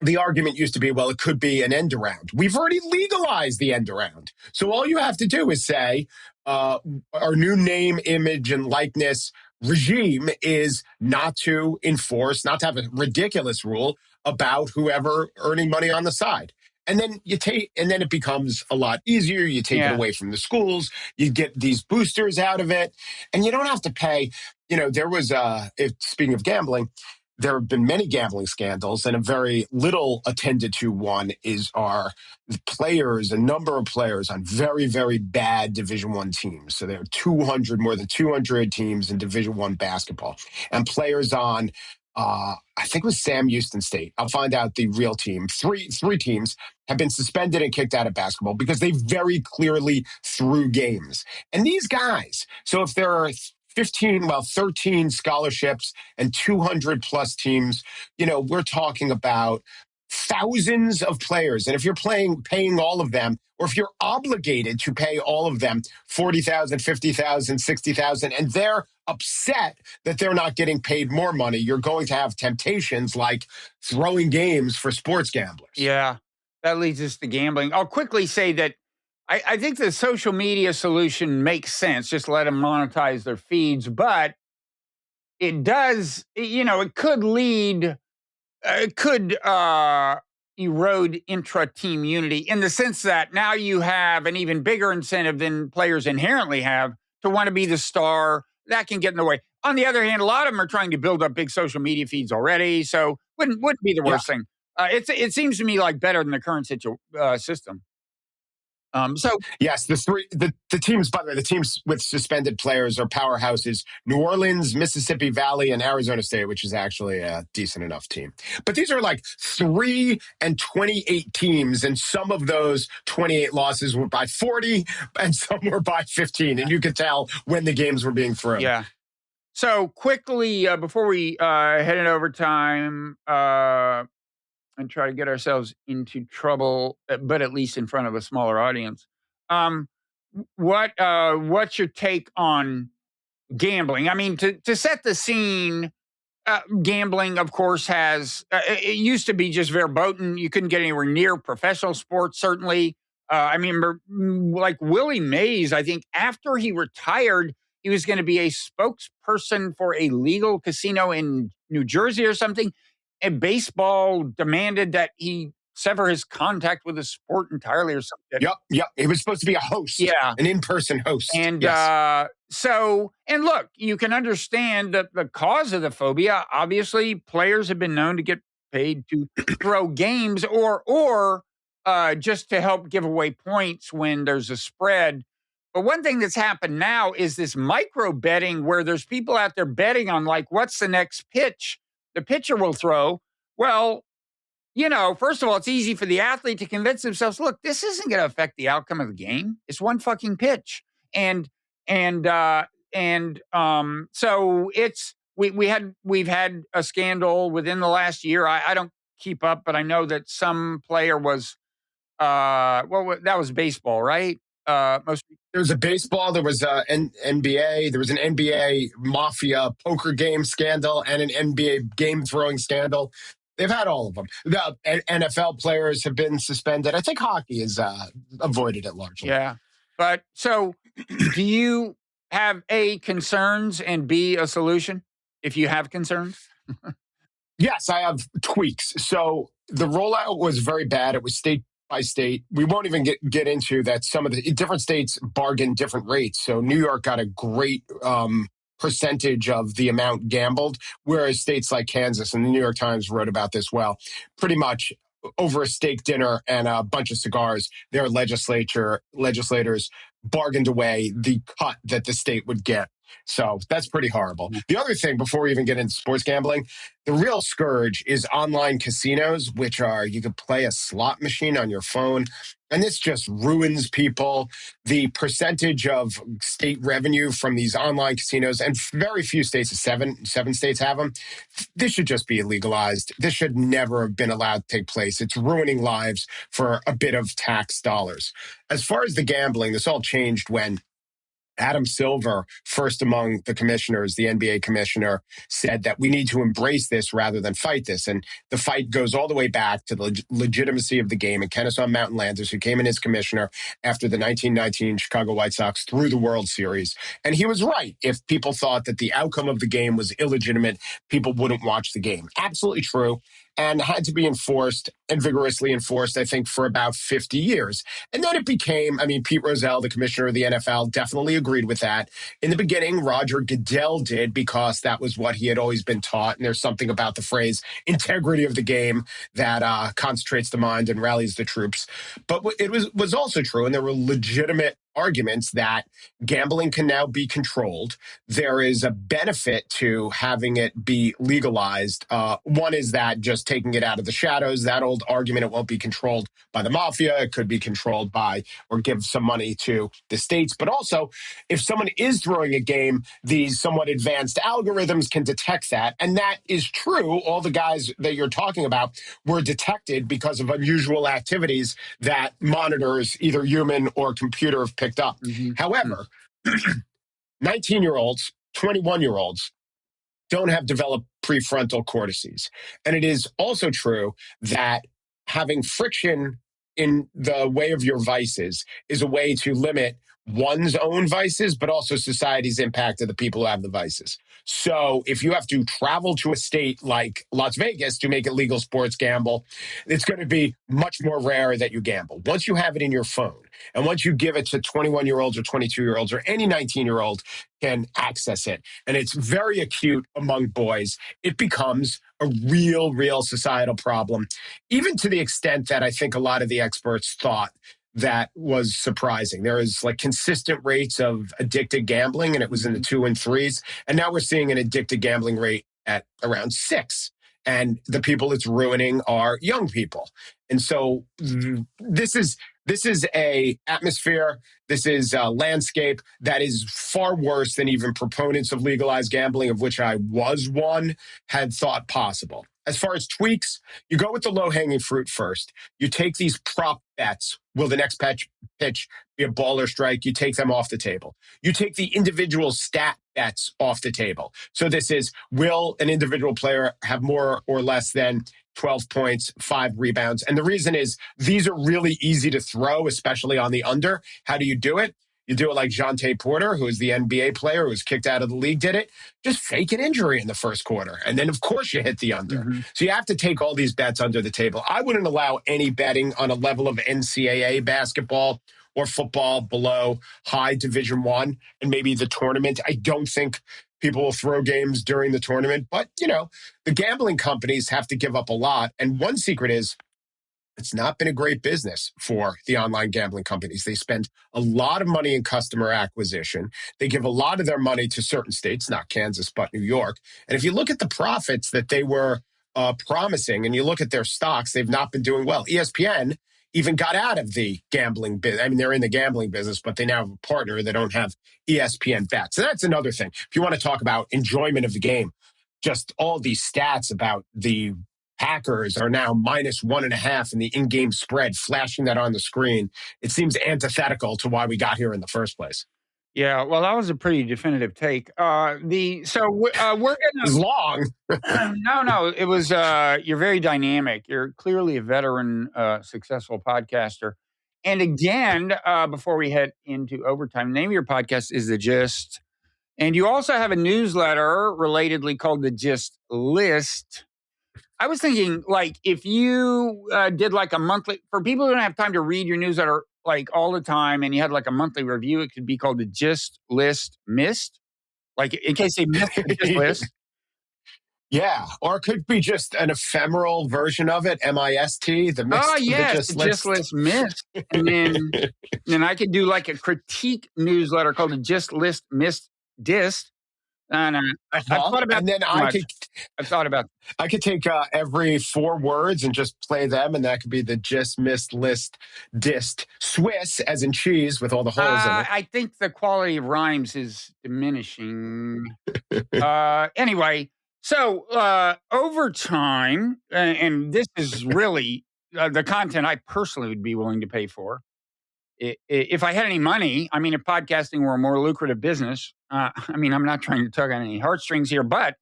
the argument used to be, well, it could be an end around. We've already legalized the end around. So all you have to do is say, our new name, image, and likeness regime is not to have a ridiculous rule about whoever earning money on the side. And then it becomes a lot easier. You take it away from the schools. You get these boosters out of it, and you don't have to pay. There was speaking of gambling, there have been many gambling scandals, and a very little attended to one is a number of players on very, very bad Division I teams. So there are more than 200 teams in Division I basketball, and players on, I think it was Sam Houston State. I'll find out the real team. Three teams have been suspended and kicked out of basketball because they very clearly threw games. And these guys, so if there are 13 scholarships and 200 plus teams, we're talking about thousands of players. And if you're paying all of them, or if you're obligated to pay all of them $40,000, $50,000, $60,000, and they're upset that they're not getting paid more money, you're going to have temptations like throwing games for sports gamblers. Yeah, that leads us to gambling. I'll quickly say that I think the social media solution makes sense. Just let them monetize their feeds. But it does, it could erode intra-team unity in the sense that now you have an even bigger incentive than players inherently have to want to be the star. That can get in the way. On the other hand, a lot of them are trying to build up big social media feeds already, so wouldn't be the worst thing. It seems to me like better than the current system. So yes, the teams, by the way, the teams with suspended players are powerhouses: New Orleans, Mississippi Valley, and Arizona State, which is actually a decent enough team. But these are like 3 and 28 teams, and some of those 28 losses were by 40, and some were by 15, and you could tell when the games were being thrown. Yeah. So quickly, before we head in overtime and try to get ourselves into trouble, but at least in front of a smaller audience, what's your take on gambling? I mean, to set the scene, gambling, of course, has it used to be just verboten. You couldn't get anywhere near professional sports, certainly. I mean, like Willie Mays, I think after he retired, he was going to be a spokesperson for a legal casino in New Jersey or something. And baseball demanded that he sever his contact with the sport entirely or something. Yep. He was supposed to be a host. Yeah. An in-person host. And yes. And look, you can understand the cause of the phobia. Obviously, players have been known to get paid to throw games or just to help give away points when there's a spread. But one thing that's happened now is this micro betting where there's people out there betting on like, what's the next pitch the pitcher will throw? Well, first of all, it's easy for the athlete to convince themselves, look, this isn't going to affect the outcome of the game. It's one fucking pitch. So it's we've had a scandal within the last year. I don't keep up, but I know that some player was that was baseball, right? There was a baseball, there was an NBA, there was an NBA mafia poker game scandal and an NBA game throwing scandal. They've had all of them. The NFL players have been suspended. I think hockey has avoided it largely. Yeah. But so do you have A, concerns, and B, a solution if you have concerns? Yes, I have tweaks. So the rollout was very bad. It was state by state. We won't even get into that. Some of the different states bargain different rates. So New York got a great percentage of the amount gambled, whereas states like Kansas, and the New York Times wrote about this well, pretty much over a steak dinner and a bunch of cigars, their legislators bargained away the cut that the state would get. So that's pretty horrible. The other thing, before we even get into sports gambling, the real scourge is online casinos, which are, you could play a slot machine on your phone, and this just ruins people. The percentage of state revenue from these online casinos, and very few states, seven states have them, this should just be legalized. This should never have been allowed to take place. It's ruining lives for a bit of tax dollars. As far as the gambling, this all changed when Adam Silver, first among the commissioners, the NBA commissioner, said that we need to embrace this rather than fight this. And the fight goes all the way back to the legitimacy of the game. And Kennesaw Mountain Landers, who came in as commissioner after the 1919 Chicago White Sox threw the World Series. And he was right. If people thought that the outcome of the game was illegitimate, people wouldn't watch the game. Absolutely true. And had to be enforced and vigorously enforced, I think, for about 50 years. And then it became, Pete Rozelle, the commissioner of the NFL, definitely agreed with that. In the beginning, Roger Goodell did, because that was what he had always been taught. And there's something about the phrase integrity of the game that concentrates the mind and rallies the troops. But it was also true, and there were legitimate arguments that gambling can now be controlled. There is a benefit to having it be legalized. One is that just taking it out of the shadows, that old argument, it won't be controlled by the mafia. It could be controlled by, or give some money to the states. But also, if someone is throwing a game, these somewhat advanced algorithms can detect that. And that is true. All the guys that you're talking about were detected because of unusual activities that monitors, either human or computer, have picked up. Mm-hmm. However, 19-year-olds, 21-year-olds don't have developed prefrontal cortices. And it is also true that having friction in the way of your vices is a way to limit one's own vices, but also society's impact of the people who have the vices. So if you have to travel to a state like Las Vegas to make it legal sports gamble, it's going to be much more rare that you gamble. Once you have it in your phone, and once you give it to 21-year-olds or 22-year-olds or any 19-year-old can access it, and it's very acute among boys, it becomes a real societal problem, even to the extent that I think a lot of the experts thought that was surprising. There is like consistent rates of addicted gambling, and it was in the 2 and 3s. And now we're seeing an addicted gambling rate at around 6. And the people it's ruining are young people. And so this is a atmosphere, this is a landscape that is far worse than even proponents of legalized gambling, of which I was one, had thought possible. As far as tweaks, you go with the low-hanging fruit first. You take these prop bets. Will the next pitch be a ball or strike? You take them off the table. You take the individual stat bets off the table. So this is, will an individual player have more or less than 12 points, 5 rebounds? And the reason is these are really easy to throw, especially on the under. How do you do it? You do it like Jonte Porter, who is the NBA player who was kicked out of the league, did it. Just fake an injury in the first quarter. And then, of course, you hit the under. So you have to take all these bets under the table. I wouldn't allow any betting on a level of NCAA basketball or football below high Division I and maybe the tournament. I don't think people will throw games during the tournament. But, the gambling companies have to give up a lot. And one secret is, it's not been a great business for the online gambling companies. They spend a lot of money in customer acquisition. They give a lot of their money to certain states, not Kansas, but New York. And if you look at the profits that they were promising and you look at their stocks, they've not been doing well. ESPN even got out of the gambling business. I mean, they're in the gambling business, but they now have a partner. They don't have ESPN bets. So that's another thing. If you want to talk about enjoyment of the game, just all these stats about the Packers are now -1.5 in the in-game spread, flashing that on the screen. It seems antithetical to why we got here in the first place. Yeah, well, that was a pretty definitive take. We're gonna. It's long. No, it was. You're very dynamic. You're clearly a veteran, successful podcaster. And again, before we head into overtime, the name of your podcast is The Gist, and you also have a newsletter relatedly called The Gist List. I was thinking, like, if you did like a monthly, for people who don't have time to read your newsletter like all the time, and you had like a monthly review, it could be called the Gist List Missed, like in case they missed the Gist List. Yeah, or it could be just an ephemeral version of it, M-I-S-T, the missed. Oh, yes, the Gist List Missed. And then I could do like a critique newsletter called the Gist List Missed Dist. And I've thought about and then I could take every 4 words and just play them, and that could be the Gist Missed List Dist Swiss, as in cheese, with all the holes in it. I think the quality of rhymes is diminishing. Anyway, so overtime, and this is really the content I personally would be willing to pay for. If I had any money, I mean, if podcasting were a more lucrative business, I mean, I'm not trying to tug on any heartstrings here, but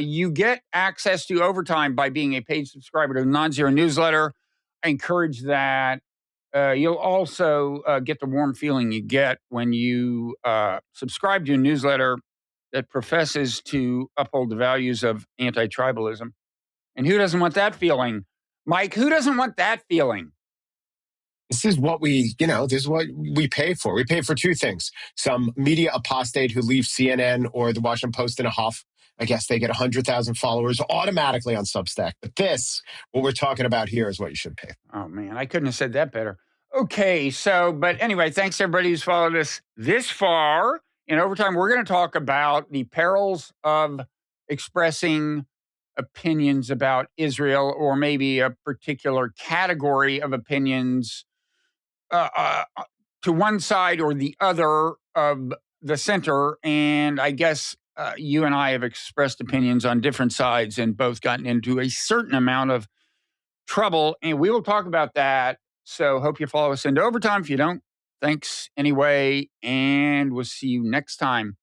you get access to overtime by being a paid subscriber to the Non-Zero newsletter. I encourage that. You'll also get the warm feeling you get when you subscribe to a newsletter that professes to uphold the values of anti-tribalism. And who doesn't want that feeling? Mike, who doesn't want that feeling? This is what we pay for. We pay for 2 things. Some media apostate who leaves CNN or the Washington Post in a huff. I guess they get 100,000 followers automatically on Substack. But what we're talking about here is what you should pay. Oh, man, I couldn't have said that better. Okay, but anyway, thanks to everybody who's followed us this far. In overtime, we're going to talk about the perils of expressing opinions about Israel, or maybe a particular category of opinions to one side or the other of the center. And I guess you and I have expressed opinions on different sides and both gotten into a certain amount of trouble. And we will talk about that. So hope you follow us into overtime. If you don't, thanks anyway. And we'll see you next time.